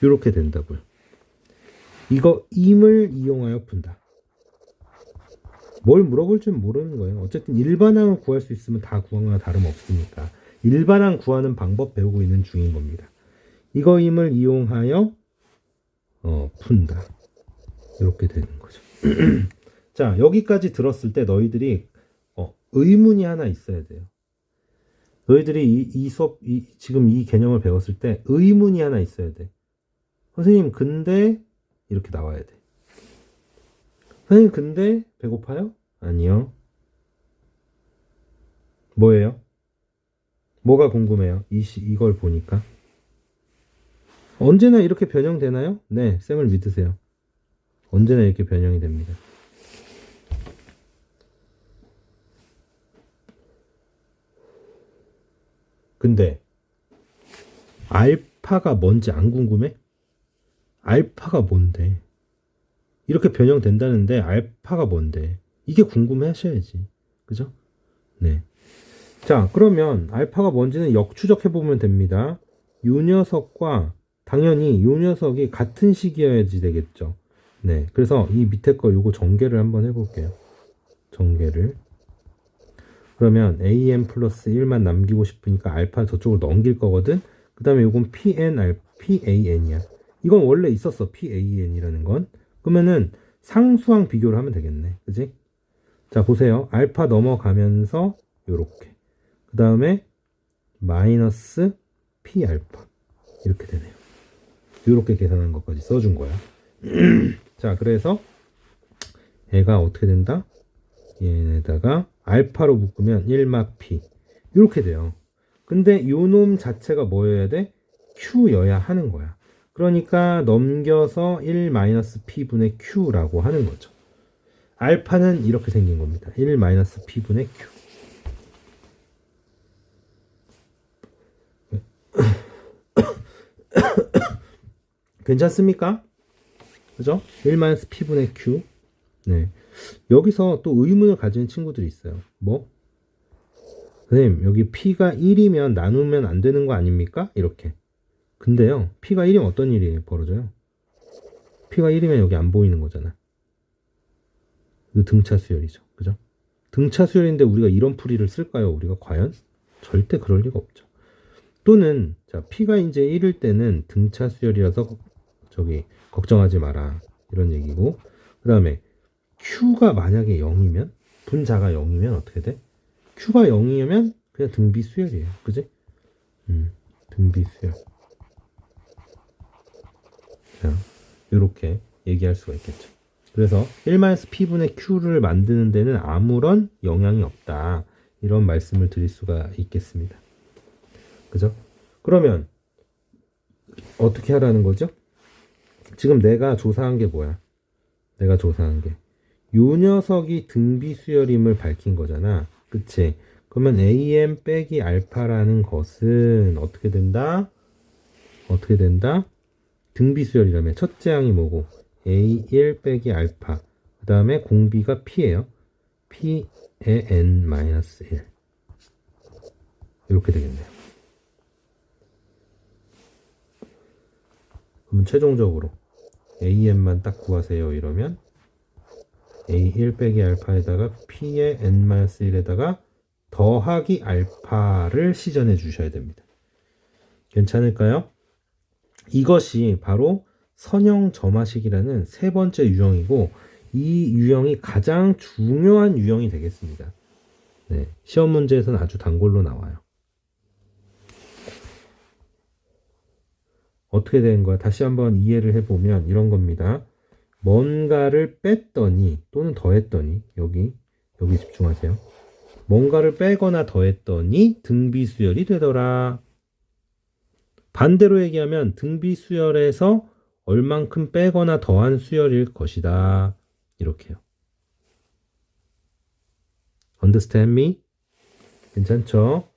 이렇게 된다고요. 이거 임을 이용하여 푼다. 뭘 물어볼 줄 모르는 거예요. 어쨌든 일반항을 구할 수 있으면 다 구한 거나 다름없으니까. 일반항 구하는 방법 배우고 있는 중인 겁니다. 이거 임을 이용하여 푼다. 이렇게 되는 거죠. 자, 여기까지 들었을 때 너희들이 의문이 하나 있어야 돼요. 너희들이 이 수업, 지금 이 개념을 배웠을 때 의문이 하나 있어야 돼. 선생님, 근데 이렇게 나와야 돼. 선생님, 근데 배고파요? 아니요. 뭐예요? 뭐가 궁금해요? 이걸 보니까. 언제나 이렇게 변형되나요? 네, 쌤을 믿으세요. 언제나 이렇게 변형이 됩니다. 근데 알파가 뭔지 안 궁금해? 알파가 뭔데? 이렇게 변형된다는데 알파가 뭔데? 이게 궁금해 하셔야지. 그죠? 네. 자, 그러면 알파가 뭔지는 역추적해 보면 됩니다. 요 녀석과 당연히 요 녀석이 같은 식이어야지 되겠죠. 네. 그래서 이 밑에 거 요거 전개를 한번 해볼게요. 전개를. 그러면 am 플러스 1만 남기고 싶으니까 알파 저쪽으로 넘길 거거든. 그 다음에 이건 pan이야. 이건 원래 있었어. pan이라는 건. 그러면은 상수항 비교를 하면 되겠네. 그지? 자, 보세요. 알파 넘어가면서 요렇게. 그 다음에 마이너스 p 알파. 이렇게 되네요. 요렇게 계산한 것까지 써준 거야. 자, 그래서 얘가 어떻게 된다? 얘네다가 알파로 묶으면 1마 p. 이렇게 돼요. 근데 요 놈 자체가 뭐여야 돼? q여야 하는 거야. 그러니까 넘겨서 1-p분의 q라고 하는 거죠. 알파는 이렇게 생긴 겁니다. 1-p분의 q. 괜찮습니까? 그죠? 1-p분의 q. 네. 여기서 또 의문을 가지는 친구들이 있어요. 뭐? 선생님, 여기 p가 1이면 나누면 안 되는 거 아닙니까? 이렇게. 근데요, p가 1이면 어떤 일이 벌어져요? p가 1이면 여기 안 보이는 거잖아. 이거 등차 수열이죠. 그죠? 등차 수열인데 우리가 이런 풀이를 쓸까요? 우리가 과연? 절대 그럴 리가 없죠. 또는, 자, p가 이제 1일 때는 등차 수열이라서 저기, 걱정하지 마라. 이런 얘기고. 그 다음에, q가 만약에 0이면, 분자가 0이면 어떻게 돼? q가 0이면 그냥 등비 수열이에요. 그지? 등비 수열. 자, 요렇게 얘기할 수가 있겠죠. 그래서 1-p분의 q를 만드는 데는 아무런 영향이 없다. 이런 말씀을 드릴 수가 있겠습니다. 그죠? 그러면 어떻게 하라는 거죠? 지금 내가 조사한 게 뭐야? 내가 조사한 게 요 녀석이 등비 수열임을 밝힌 거잖아. 그치? 그러면 am 빼기 알파라는 것은 어떻게 된다? 어떻게 된다? 등비 수열이라며. 첫째 항이 뭐고? a1 빼기 알파. 그 다음에 공비가 p예요. p의 n-1. 이렇게 되겠네요. 그럼 최종적으로 am만 딱 구하세요. 이러면 a1 빼기 알파에다가 p의 n-1에다가 더하기 알파를 시전해 주셔야 됩니다. 괜찮을까요? 이것이 바로 선형 점화식이라는 세 번째 유형이고, 이 유형이 가장 중요한 유형이 되겠습니다. 네, 시험 문제에서는 아주 단골로 나와요. 어떻게 된 거야? 다시 한번 이해를 해보면 이런 겁니다. 뭔가를 뺐더니 또는 더했더니 여기 집중하세요. 뭔가를 빼거나 더했더니 등비수열이 되더라. 반대로 얘기하면 등비수열에서 얼만큼 빼거나 더한 수열일 것이다. 이렇게요. Understand me? 괜찮죠?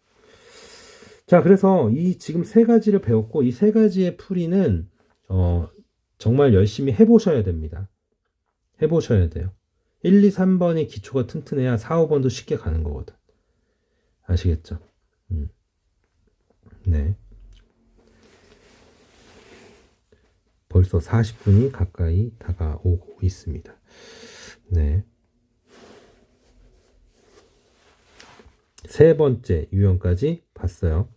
자, 그래서 이 지금 세 가지를 배웠고, 이 세 가지의 풀이는 정말 열심히 해보셔야 됩니다. 해보셔야 돼요. 1, 2, 3번이 기초가 튼튼해야 4, 5번도 쉽게 가는 거거든. 아시겠죠? 네. 벌써 40분이 가까이 다가오고 있습니다. 네. 세 번째 유형까지 봤어요.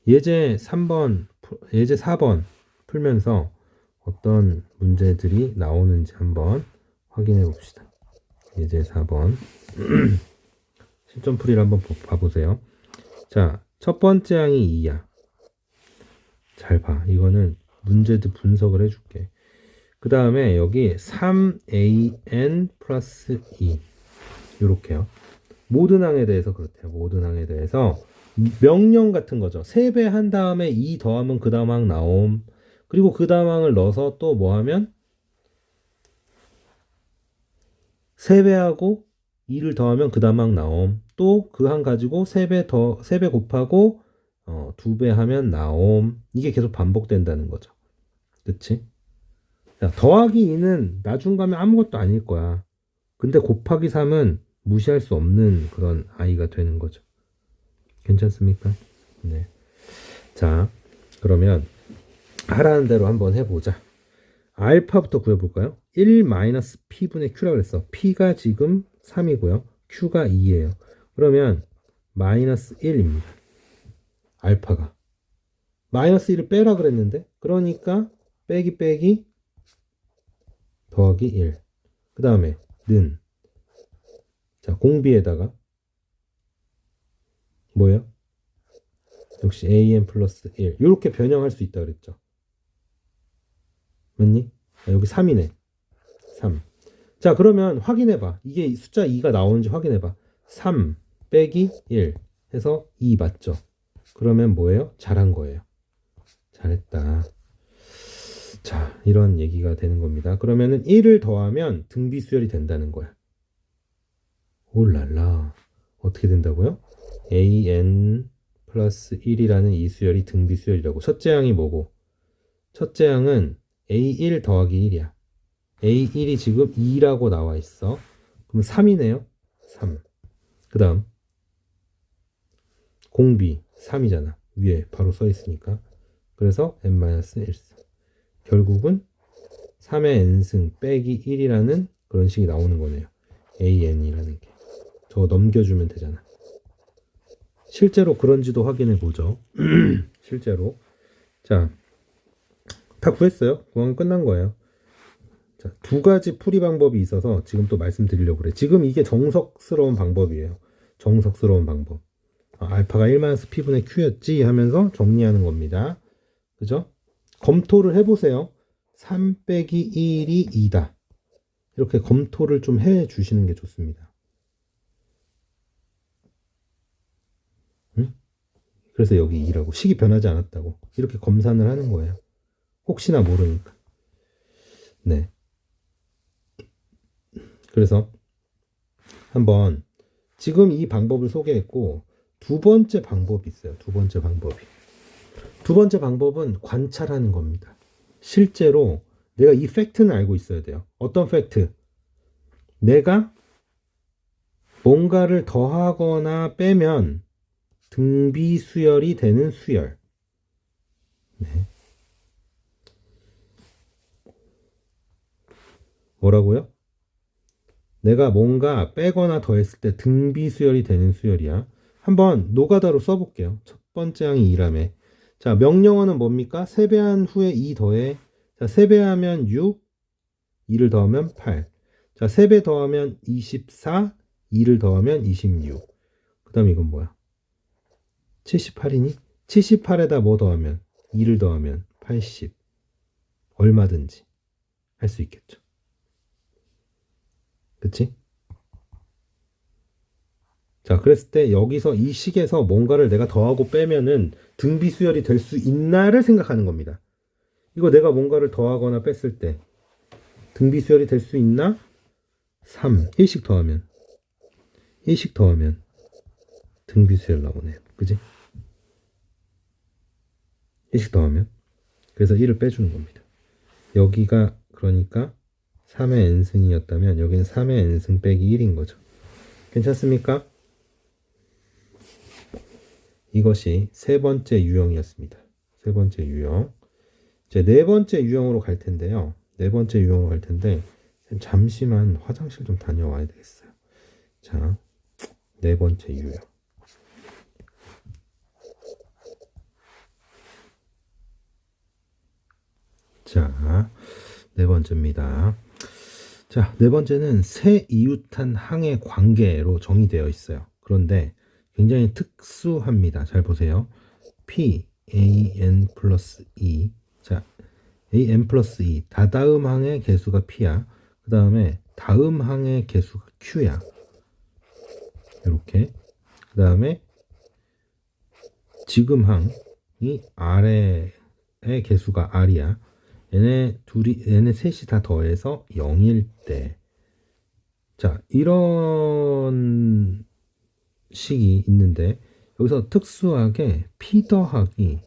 예제 4번 풀면서 어떤 문제들이 나오는지 한번 확인해 봅시다. 예제 4번. 실전풀이를 한번 봐보세요. 자, 첫 번째 항이 2야. 잘 봐. 이거는 문제들 분석을 해줄게. 그 다음에 여기 3an 플러스 2. 요렇게요. 모든 항에 대해서 그렇대요. 모든 항에 대해서 명령 같은 거죠. 3배 한 다음에 2 더하면 그 다음 항 나옴. 그리고 그 다음 항을 넣어서 또 뭐 하면 3배하고 2를 더하면 그 다음 항 나옴. 또 그 항 가지고 3배 곱하고 2배 하면 나옴. 이게 계속 반복된다는 거죠. 그치? 자, 더하기 2는 나중 가면 아무것도 아닐 거야. 근데 곱하기 3은 무시할 수 없는 그런 아이가 되는 거죠. 괜찮습니까? 네. 자, 그러면 하라는 대로 한번 해보자. 알파부터 구해볼까요? 1-p분의 q라고 그랬어. p가 지금 3이고요. q가 2예요. 그러면 마이너스 1입니다. 알파가. 마이너스 1을 빼라 그랬는데, 그러니까 빼기 더하기 1. 그 다음에 는. 자, 공비에다가 뭐예요? 역시 an 플러스 1. 이렇게 변형할 수 있다 그랬죠. 맞니? 아, 여기 3이네. 3. 자, 그러면 확인해봐. 이게 숫자 2가 나오는지 확인해봐. 3 빼기 1 해서 2 맞죠? 그러면 뭐예요? 잘한 거예요. 잘했다. 자, 이런 얘기가 되는 겁니다. 그러면은 1을 더하면 등비수열이 된다는 거야. 올랄라. 어떻게 된다고요? an 플러스 1이라는 이 수열이 등비수열이라고. 첫째 항이 뭐고? 첫째 항은 a1 더하기 1이야. a1이 지금 2라고 나와 있어. 그럼 3이네요. 3. 그 다음 공비 3이잖아. 위에 바로 써 있으니까. 그래서 n-1승. 결국은 3의 n승 빼기 1이라는 그런 식이 나오는 거네요. an이라는 게. 저거 넘겨주면 되잖아. 실제로 그런지도 확인해 보죠. 실제로. 자, 다 구했어요. 구하면 끝난 거예요. 자, 두 가지 풀이 방법이 있어서 지금 또 말씀드리려고 그래. 지금 이게 정석스러운 방법이에요. 정석스러운 방법. 알파가 1-P분의 Q였지 하면서 정리하는 겁니다. 그죠? 검토를 해보세요. 3 빼기 1이 2다. 이렇게 검토를 좀 해 주시는 게 좋습니다. 응? 그래서 여기 2라고. 식이 변하지 않았다고. 이렇게 검산을 하는 거예요. 혹시나 모르니까. 네. 그래서 한번 지금 이 방법을 소개했고 두 번째 방법이 있어요. 두 번째 방법이. 두 번째 방법은 관찰하는 겁니다. 실제로 내가 이 팩트는 알고 있어야 돼요. 어떤 팩트? 내가 뭔가를 더하거나 빼면 등비수열이 되는 수열. 네. 뭐라고요? 내가 뭔가 빼거나 더했을 때 등비수열이 되는 수열이야. 한번 노가다로 써볼게요. 첫 번째 항이 2라며. 자, 명령어는 뭡니까? 세배한 후에 2 더해. 자, 세배하면 6, 2를 더하면 8. 자, 3배 더하면 24, 2를 더하면 26. 그 다음 이건 뭐야? 78이니? 78에다 뭐 더하면? 2를 더하면 80. 얼마든지 할 수 있겠죠. 그치? 자, 그랬을 때 여기서 이 식에서 뭔가를 내가 더하고 빼면은 등비수열이 될 수 있나를 생각하는 겁니다. 이거 내가 뭔가를 더하거나 뺐을 때 등비수열이 될 수 있나? 3. 1씩 더하면 1씩 더하면 등비수열 나오네요. 그지? 1씩 더하면 그래서 1을 빼주는 겁니다. 여기가 그러니까 3의 n승이었다면 여기는 3의 n승 빼기 1인 거죠. 괜찮습니까? 이것이 세 번째 유형이었습니다. 세 번째 유형. 이제 네 번째 유형으로 갈 텐데요. 네 번째 유형으로 갈 텐데 잠시만 화장실 좀 다녀와야 되겠어요. 자, 네 번째 유형. 자, 네 번째입니다. 자, 네 번째는 세 이웃한 항의 관계로 정의되어 있어요. 그런데 굉장히 특수합니다. 잘 보세요. P, AN 플러스 E. 자, AN 플러스 E. 다다음 항의 개수가 P야. 그 다음에 다음 항의 개수가 Q야. 이렇게. 그 다음에 지금 항이 아래의 개수가 R이야. 얘네 셋이 다 더해서 0일 때. 자, 이런 식이 있는데 여기서 특수하게 P 더하기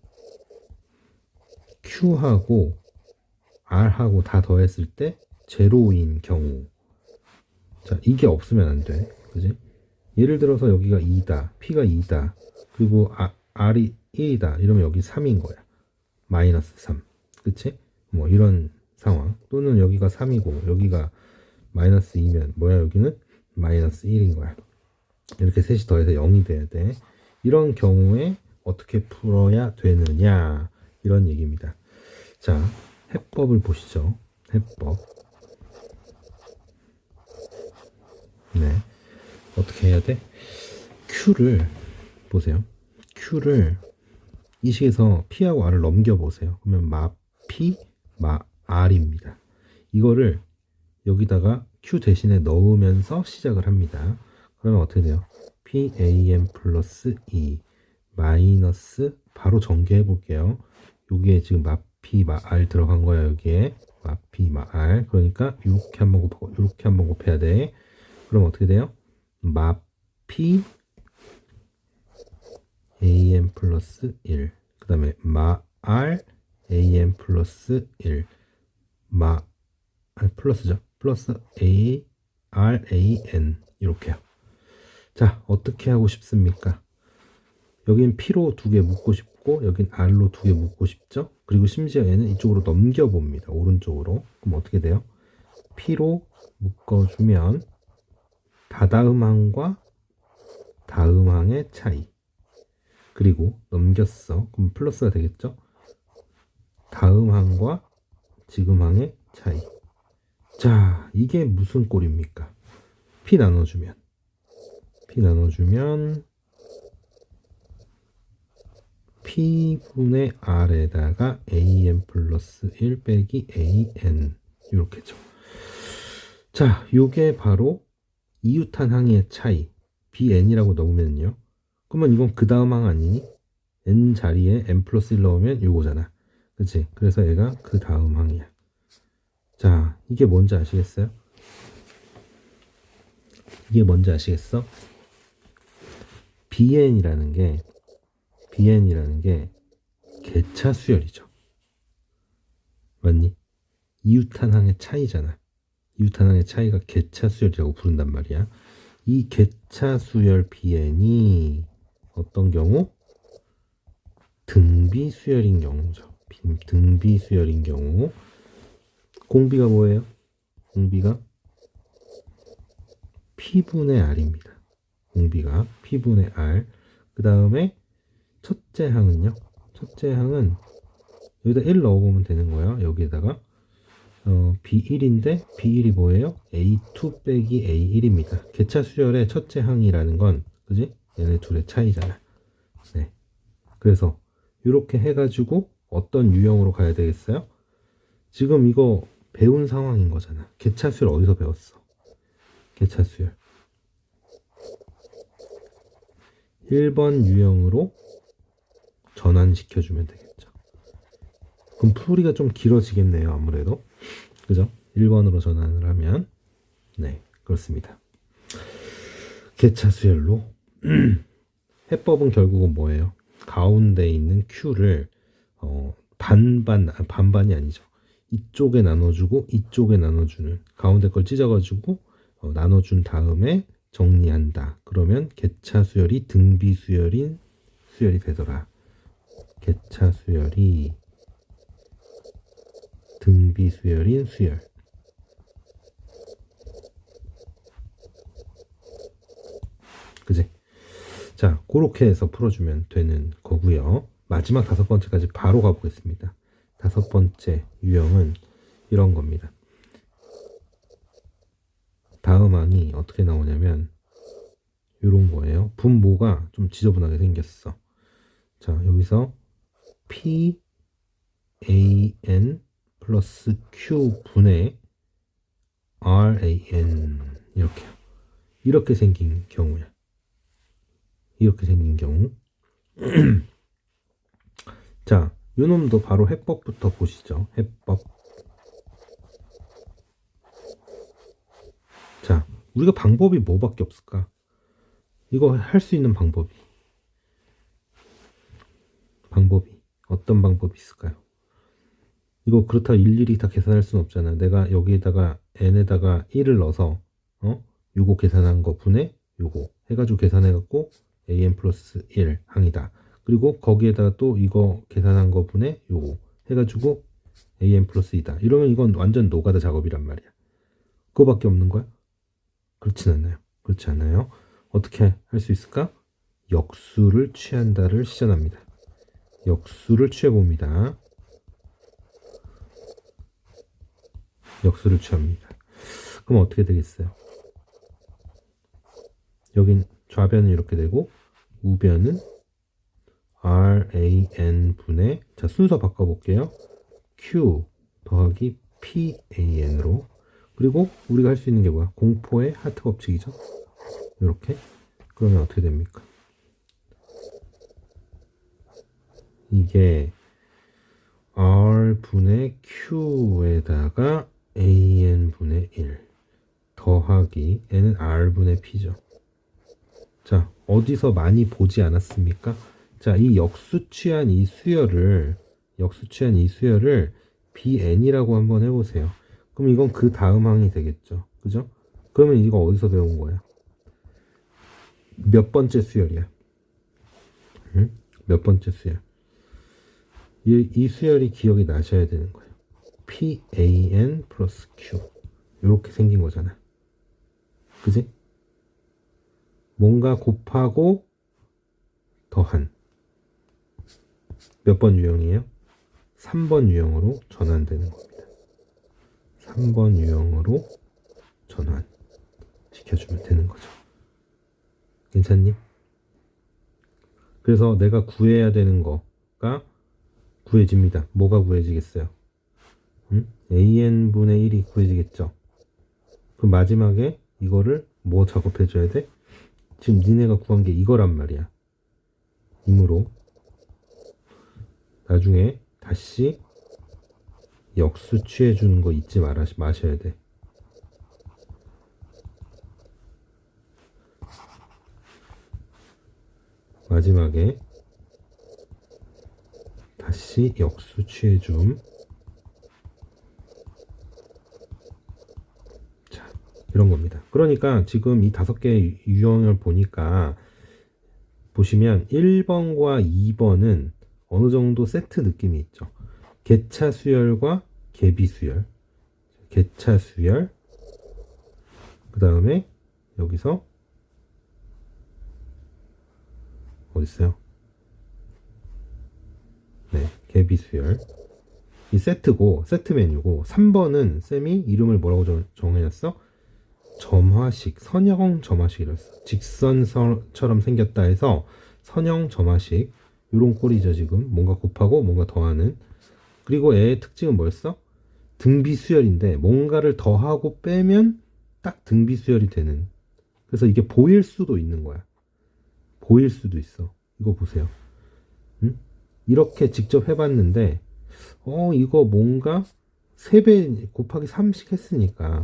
Q하고 R하고 다 더했을 때 제로인 경우. 자, 이게 없으면 안 돼. 그지? 예를 들어서 여기가 2다. P가 2다. 그리고 R이 1이다. 이러면 여기 3인 거야. 마이너스 3. 그치? 뭐 이런 상황. 또는 여기가 3이고 여기가 마이너스 2면 뭐야? 여기는 마이너스 1인 거야. 이렇게 셋이 더해서 0이 돼야 돼. 이런 경우에 어떻게 풀어야 되느냐 이런 얘기입니다. 자, 해법을 보시죠. 해법. 네, 어떻게 해야 돼? Q를 보세요. Q를 이 식에서 P하고 R을 넘겨보세요. 그러면 마 P, 마 R입니다. 이거를 여기다가 Q 대신에 넣으면서 시작을 합니다. 그러면 어떻게 돼요? PAM 플러스 2 마이너스 바로 전개해 볼게요. 여기에 지금 마 P, 마 R 들어간 거야. 여기에 마 P, 마 R. 그러니까 이렇게 한번 곱하고 이렇게 한번 곱해야 돼. 그럼 어떻게 돼요? 마 P AM 플러스 1. 그 다음에 마 R AM 플러스 1. 플러스죠. 플러스 A R A N 이렇게요. 자, 어떻게 하고 싶습니까? 여긴 P로 두 개 묶고 싶고 여긴 R로 두 개 묶고 싶죠. 그리고 심지어 얘는 이쪽으로 넘겨봅니다. 오른쪽으로. 그럼 어떻게 돼요? P로 묶어주면 다다음항과 다음항의 차이. 그리고 넘겼어. 그럼 플러스가 되겠죠? 다음항과 지금항의 차이. 자, 이게 무슨 꼴입니까? P 나눠주면 P분의 R에다가 AN 플러스 1 빼기 AN 이렇게죠. 자, 요게 바로 이웃한 항의 차이 BN이라고 넣으면요. 그러면 이건 그 다음 항 아니니? N 자리에 N 플러스 1 넣으면 요거잖아. 그치? 그래서 얘가 그 다음 항이야. 자, 이게 뭔지 아시겠어요? 이게 뭔지 아시겠어? BN이라는 게 개차 수열이죠. 맞니? 이웃한항의 차이잖아. 이웃한항의 차이가 개차 수열이라고 부른단 말이야. 이 개차 수열 BN이 어떤 경우? 등비 수열인 경우죠. 등비 수열인 경우. 공비가 뭐예요? 공비가 P분의 R입니다. 공비가 P분의 R. 그 다음에 첫째 항은요. 첫째 항은 여기다 1 넣어보면 되는 거야. 여기에다가 B1인데 B1이 뭐예요? A2 빼기 A1입니다. 개차 수열의 첫째 항이라는 건 그지? 얘네 둘의 차이잖아. 네. 그래서 이렇게 해가지고 어떤 유형으로 가야 되겠어요? 지금 이거 배운 상황인 거잖아. 개차 수열 어디서 배웠어? 개차 수열 1번 유형으로 전환시켜주면 되겠죠. 그럼 풀이가 좀 길어지겠네요. 아무래도. 그죠? 1번으로 전환을 하면 네, 그렇습니다. 개차 수열로 해법은 결국은 뭐예요? 가운데 있는 Q를 반반이 아니죠. 이쪽에 나눠주고 이쪽에 나눠주는 가운데 걸 찢어가지고 나눠준 다음에 정리한다. 그러면 개차 수열이 등비 수열이 되더라. 개차 수열이 등비 수열인 수열. 그지? 자, 그렇게 해서 풀어주면 되는 거고요. 마지막 5번째까지 바로 가보겠습니다. 5번째 유형은 이런 겁니다. 다음 항이 어떻게 나오냐면 이런 거예요. 분모가 좀 지저분하게 생겼어. 자, 여기서 P AN 플러스 Q 분의 RAN 이렇게 생긴 경우야. 이렇게 생긴 경우. 자, 요 놈도 바로 해법부터 보시죠. 해법. 자, 우리가 방법이 뭐밖에 없을까? 이거 할 수 있는 방법이 어떤 방법이 있을까요? 이거 그렇다고 일일이 다 계산할 수는 없잖아. 내가 여기에다가 n에다가 1을 넣어서 요거 계산한 거 분의 요거 해가지고 계산해갖고 an 플러스 1 항이다. 그리고 거기에다가 또 이거 계산한 거 분의 요거 해가지고 an 플러스 2다. 이러면 이건 완전 노가다 작업이란 말이야. 그거밖에 없는 거야? 그렇진 않아요. 그렇지 않아요. 어떻게 할 수 있을까? 역수를 취한다를 시전합니다. 역수를 취해봅니다. 역수를 취합니다. 그럼 어떻게 되겠어요? 여긴 좌변은 이렇게 되고 우변은 RAN 분의, 자 순서 바꿔볼게요. Q 더하기 PAN으로. 그리고 우리가 할 수 있는 게 뭐야? 공포의 하트 법칙이죠. 이렇게. 그러면 어떻게 됩니까? 이게 R분의 Q에다가 AN분의 1 더하기 N은 R분의 P죠. 자, 어디서 많이 보지 않았습니까? 자, 이 역수취한 이 수열을 BN이라고 한번 해보세요. 그럼 이건 그 다음 항이 되겠죠. 그죠? 그러면 이거 어디서 배운 거야? 몇 번째 수열이야? 응? 몇 번째 수열? 이 수열이 기억이 나셔야 되는 거예요. PAN 플러스 Q. 이렇게 생긴 거잖아. 그지? 뭔가 곱하고 더한. 몇 번 유형이에요? 3번 유형으로 전환되는 겁니다. 3번 유형으로 전환 시켜주면 되는 거죠. 괜찮니? 그래서 내가 구해야 되는 거가 구해집니다. 뭐가 구해지겠어요? AN분의 1이 구해지겠죠? 그 마지막에 이거를 뭐 작업해줘야 돼? 지금 니네가 구한 게 이거란 말이야. 이므로 나중에 다시 역수 취해주는 거 잊지 마셔야 돼. 마지막에 다시 역수 취해줌. 자, 이런 겁니다. 그러니까 지금 이 5개의 유형을 보니까 보시면 1번과 2번은 어느 정도 세트 느낌이 있죠. 개차 수열과 개비 수열. 개차 수열. 그 다음에 여기서 어딨어요? 네, 개비 수열. 이 세트고, 세트 메뉴고, 3번은 쌤이 이름을 뭐라고 정해놨어? 점화식, 선형 점화식이랬어. 직선처럼 생겼다 해서 선형 점화식. 요런 꼴이죠, 지금. 뭔가 곱하고 뭔가 더하는. 그리고 애의 특징은 뭐였어? 등비수열인데, 뭔가를 더하고 빼면 딱 등비수열이 되는. 그래서 이게 보일 수도 있는 거야. 보일 수도 있어. 이거 보세요. 응? 이렇게 직접 해봤는데, 이거 뭔가 3배 곱하기 3씩 했으니까,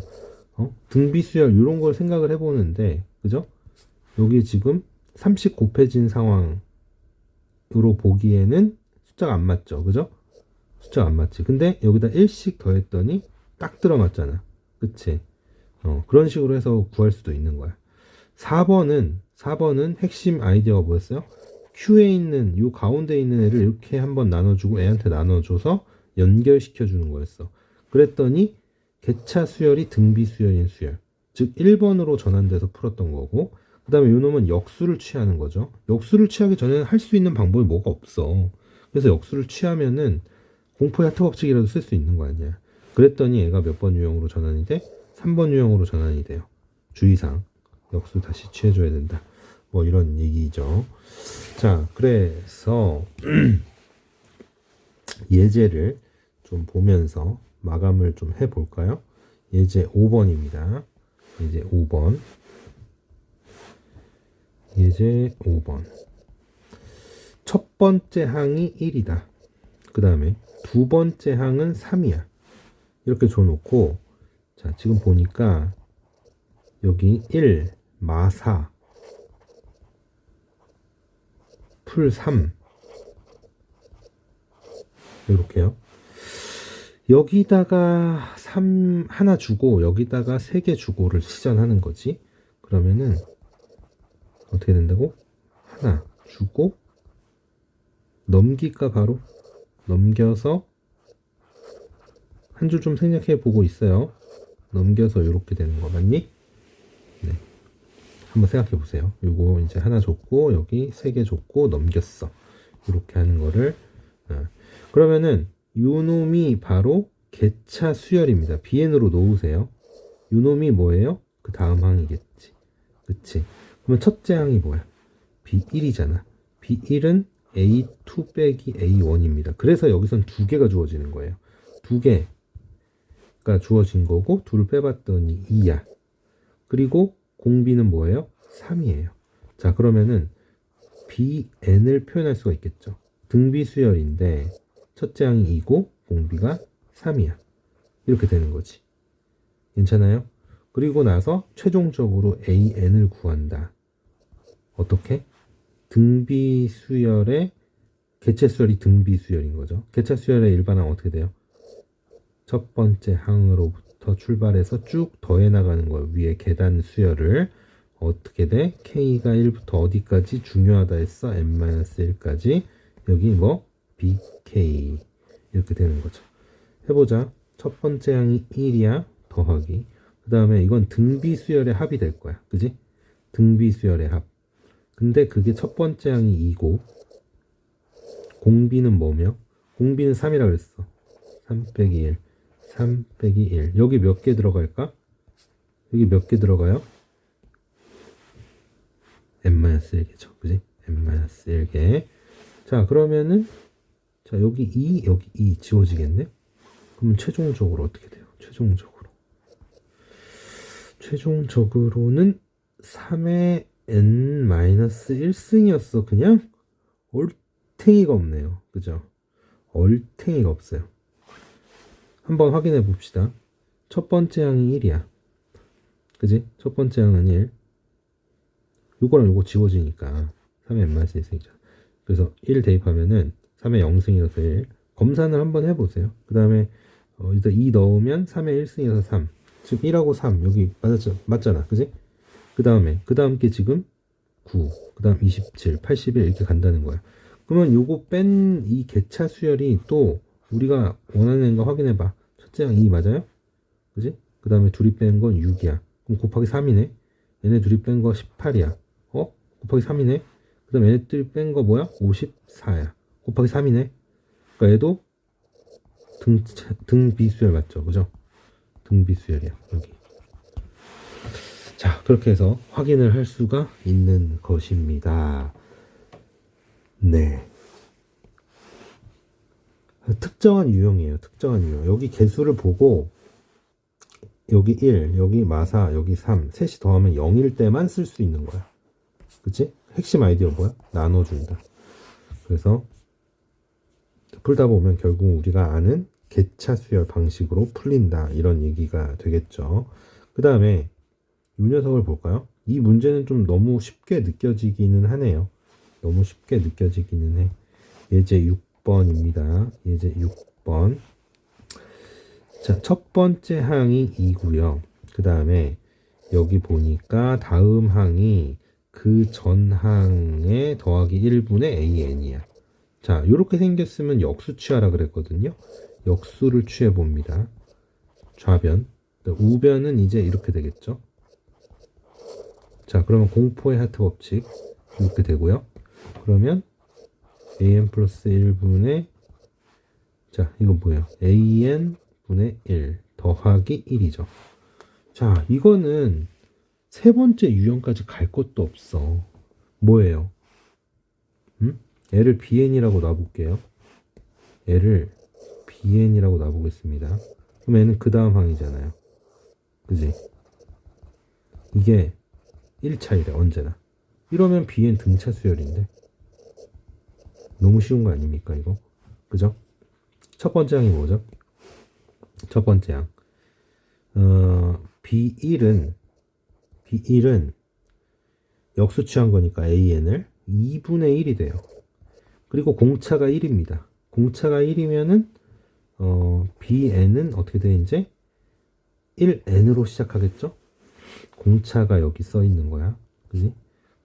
등비수열 이런 걸 생각을 해보는데, 그죠? 여기 지금 30 곱해진 상황으로 보기에는 숫자가 안 맞죠, 그죠? 숫자가 안 맞지. 근데 여기다 1씩 더했더니 딱 들어맞잖아, 그치? 그런 식으로 해서 구할 수도 있는 거야. 4번은 핵심 아이디어가 뭐였어요? Q에 있는 요 가운데 있는 애를 이렇게 한번 나눠주고 애한테 나눠줘서 연결시켜 주는 거였어. 그랬더니 개차 수열이 등비 수열인 수열, 즉 1번으로 전환돼서 풀었던 거고, 그 다음에 요 놈은 역수를 취하는 거죠. 역수를 취하기 전에는 할 수 있는 방법이 뭐가 없어. 그래서 역수를 취하면은 공포의 하트 법칙이라도 쓸 수 있는 거 아니야. 그랬더니 애가 몇 번 유형으로 전환이 돼? 3번 유형으로 전환이 돼요. 주의사항. 역수 다시 취해줘야 된다. 뭐 이런 얘기죠. 자, 그래서 예제를 좀 보면서 마감을 좀 해볼까요? 예제 5번입니다. 예제 5번. 예제 5번. 첫 번째 항이 1이다. 그 다음에 두 번째 항은 3이야. 이렇게 줘놓고, 자, 지금 보니까 여기 1, 마4, 풀 3. 이렇게요. 여기다가 3 하나 주고 여기다가 3개 주고를 시전하는 거지. 그러면은 어떻게 된다고? 하나 주고 넘길까 바로? 넘겨서 한 줄 좀 생략해 보고 있어요. 넘겨서 이렇게 되는 거 맞니? 네. 한번 생각해 보세요. 요거 이제 하나 줬고 여기 3개 줬고 넘겼어. 이렇게 하는 거를 그러면은 요 놈이 바로 개차 수열입니다. BN으로 놓으세요. 요 놈이 뭐예요? 그 다음 항이겠지. 그치? 그러면 첫째 항이 뭐야? B1이잖아. B1은 A2 빼기 A1입니다. 그래서 여기선 2개가 주어지는 거예요. 2개가 주어진 거고 둘을 빼봤더니 2야. 그리고 공비는 뭐예요? 3이에요. 자, 그러면은 BN을 표현할 수가 있겠죠. 등비수열인데 첫째 항이 2고 공비가 3이야. 이렇게 되는 거지. 괜찮아요? 그리고 나서 최종적으로 AN을 구한다. 어떻게? 등비수열의 개체수열이 등비수열인 거죠. 개체수열의 일반항 어떻게 돼요? 첫 번째 항으로부터 출발해서 쭉 더해 나가는 거예요. 위에 계단 수열을 어떻게 돼? K가 1부터 어디까지 중요하다 했어? n-1까지 여기 뭐? BK 이렇게 되는 거죠. 해보자. 첫 번째 항이 1이야. 더하기. 그 다음에 이건 등비수열의 합이 될 거야. 그지? 등비수열의 합. 근데 그게 첫 번째 항이 2고 공비는 뭐며? 공비는 3이라 그랬어. 3 빼기 1. 3 빼기 1. 여기 몇 개 들어갈까? 여기 몇 개 들어가요? n-1개죠. 그지? n-1개. 자, 그러면은 자, 여기 2, 여기 2 지워지겠네? 그러면 최종적으로 어떻게 돼요? 최종적으로는 3의 n-1승이었어. 그냥 얼탱이가 없네요. 그죠? 얼탱이가 없어요. 한번 확인해 봅시다. 첫 번째 항이 1이야. 그지? 첫 번째 항은 1. 요거랑 요거 지워지니까 3의 n-1승이죠. 그래서 1 대입하면은 3의 0승이라서 1. 검산을 한번 해보세요. 그 다음에 일단 2 넣으면 3의 1승이라서 3. 지금 1하고 3 여기 맞잖아. 그지? 그 다음 게 지금 9, 그 다음 27, 81 이렇게 간다는 거야. 그러면 요거 뺀 이 개차 수열이 또 우리가 원하는 거 확인해봐. 첫째 항 2 맞아요? 그지? 그 다음에 둘이 뺀 건 6이야. 그럼 곱하기 3이네. 얘네 둘이 뺀 거 18이야. 곱하기 3이네. 그 다음에 얘네들이 뺀 거 뭐야? 54야. 곱하기 3이네. 그러니까 얘도 등비수열 맞죠? 그죠? 등비수열이야. 여기. 자, 그렇게 해서 확인을 할 수가 있는 것입니다. 네. 특정한 유형이에요. 특정한 유형. 여기 개수를 보고 여기 1, 여기 마사, 여기 3, 셋이 더하면 0일 때만 쓸 수 있는 거야. 그치? 핵심 아이디어 뭐야? 나눠준다. 그래서 풀다 보면 결국 우리가 아는 개차 수열 방식으로 풀린다. 이런 얘기가 되겠죠. 그 다음에 이 녀석을 볼까요? 이 문제는 좀 너무 쉽게 느껴지기는 하네요. 너무 쉽게 느껴지기는 해. 예제 6번입니다. 예제 6번. 자, 첫 번째 항이 2고요. 그 다음에 여기 보니까 다음 항이 그 전 항에 더하기 1분의 AN이야. 자, 이렇게 생겼으면 역수 취하라 그랬거든요. 역수를 취해 봅니다. 좌변. 우변은 이제 이렇게 되겠죠. 자, 그러면 공포의 하트 법칙 이렇게 되고요. 그러면 an 플러스 1분의 자, 이건 뭐예요? an 분의 1 더하기 1이죠. 자, 이거는 세 번째 유형까지 갈 것도 없어. 뭐예요? 얘를 bn이라고 놔볼게요. 얘를 bn이라고 놔보겠습니다. 그럼 얘는 그 다음 항이잖아요. 그지? 이게 1차이래 언제나. 이러면 bn 등차 수열인데 너무 쉬운 거 아닙니까 이거? 그죠? 첫 번째 항이 뭐죠? 첫 번째 항 B1은 역수 취한 거니까 AN을 2분의 1이 돼요. 그리고 공차가 1입니다. 공차가 1이면은 BN은 어떻게 돼 이제 1N으로 시작하겠죠? 공차가 여기 써 있는 거야. 그지?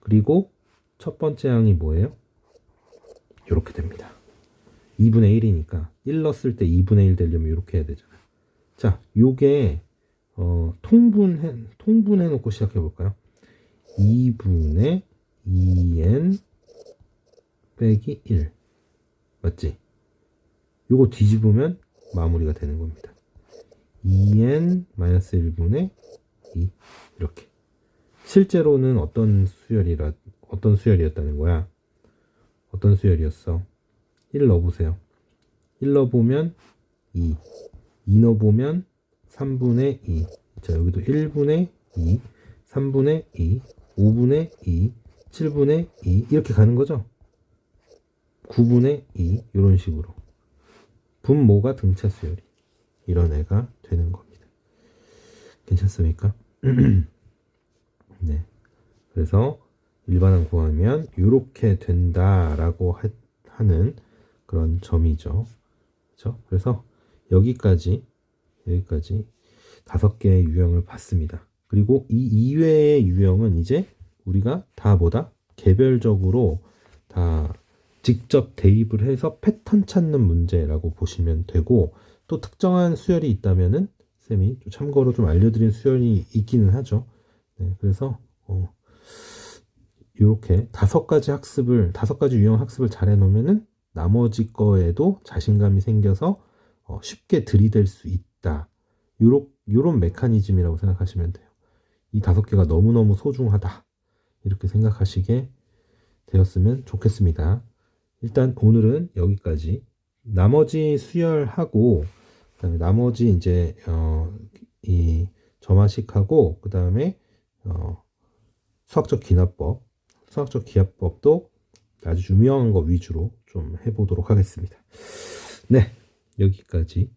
그리고 첫 번째 항이 뭐예요? 이렇게 됩니다. 2분의 1이니까 1 넣었을 때 2분의 1 되려면 이렇게 해야 되잖아. 자, 요게 통분해 놓고 시작해 볼까요? 2분의 2n 빼기 1. 맞지? 요거 뒤집으면 마무리가 되는 겁니다. 2n 마이너스 1분의 2. 이렇게. 실제로는 어떤 수열이었다는 거야? 어떤 수열이었어? 1 넣어보세요. 1 넣어보면 2. 2 넣어보면 3분의 2. 자, 여기도 1분의 2, 3분의 2, 5분의 2, 7분의 2 이렇게 가는 거죠. 9분의 2 이런 식으로 분모가 등차 수열이 이런 애가 되는 겁니다. 괜찮습니까? 네. 그래서 일반항 구하면 이렇게 된다라고 하는 그런 점이죠. 그렇죠? 그래서 여기까지 5개의 유형을 봤습니다. 그리고 이 이외의 유형은 이제 우리가 다 뭐다? 개별적으로 다 직접 대입을 해서 패턴 찾는 문제라고 보시면 되고, 또 특정한 수열이 있다면은 쌤이 좀 참고로 좀 알려드린 수열이 있기는 하죠. 네, 그래서 이렇게 5가지 유형 학습을 잘 해놓으면은 나머지 거에도 자신감이 생겨서 쉽게 들이댈 수 있다. 요런 메커니즘이라고 생각하시면 돼요. 이 5개가 너무너무 소중하다. 이렇게 생각하시게 되었으면 좋겠습니다. 일단 오늘은 여기까지. 나머지 수열하고 그다음에 나머지 이제 이 점화식하고 그다음에 수학적 기하법도 아주 유명한 거 위주로 좀 해보도록 하겠습니다. 네, 여기까지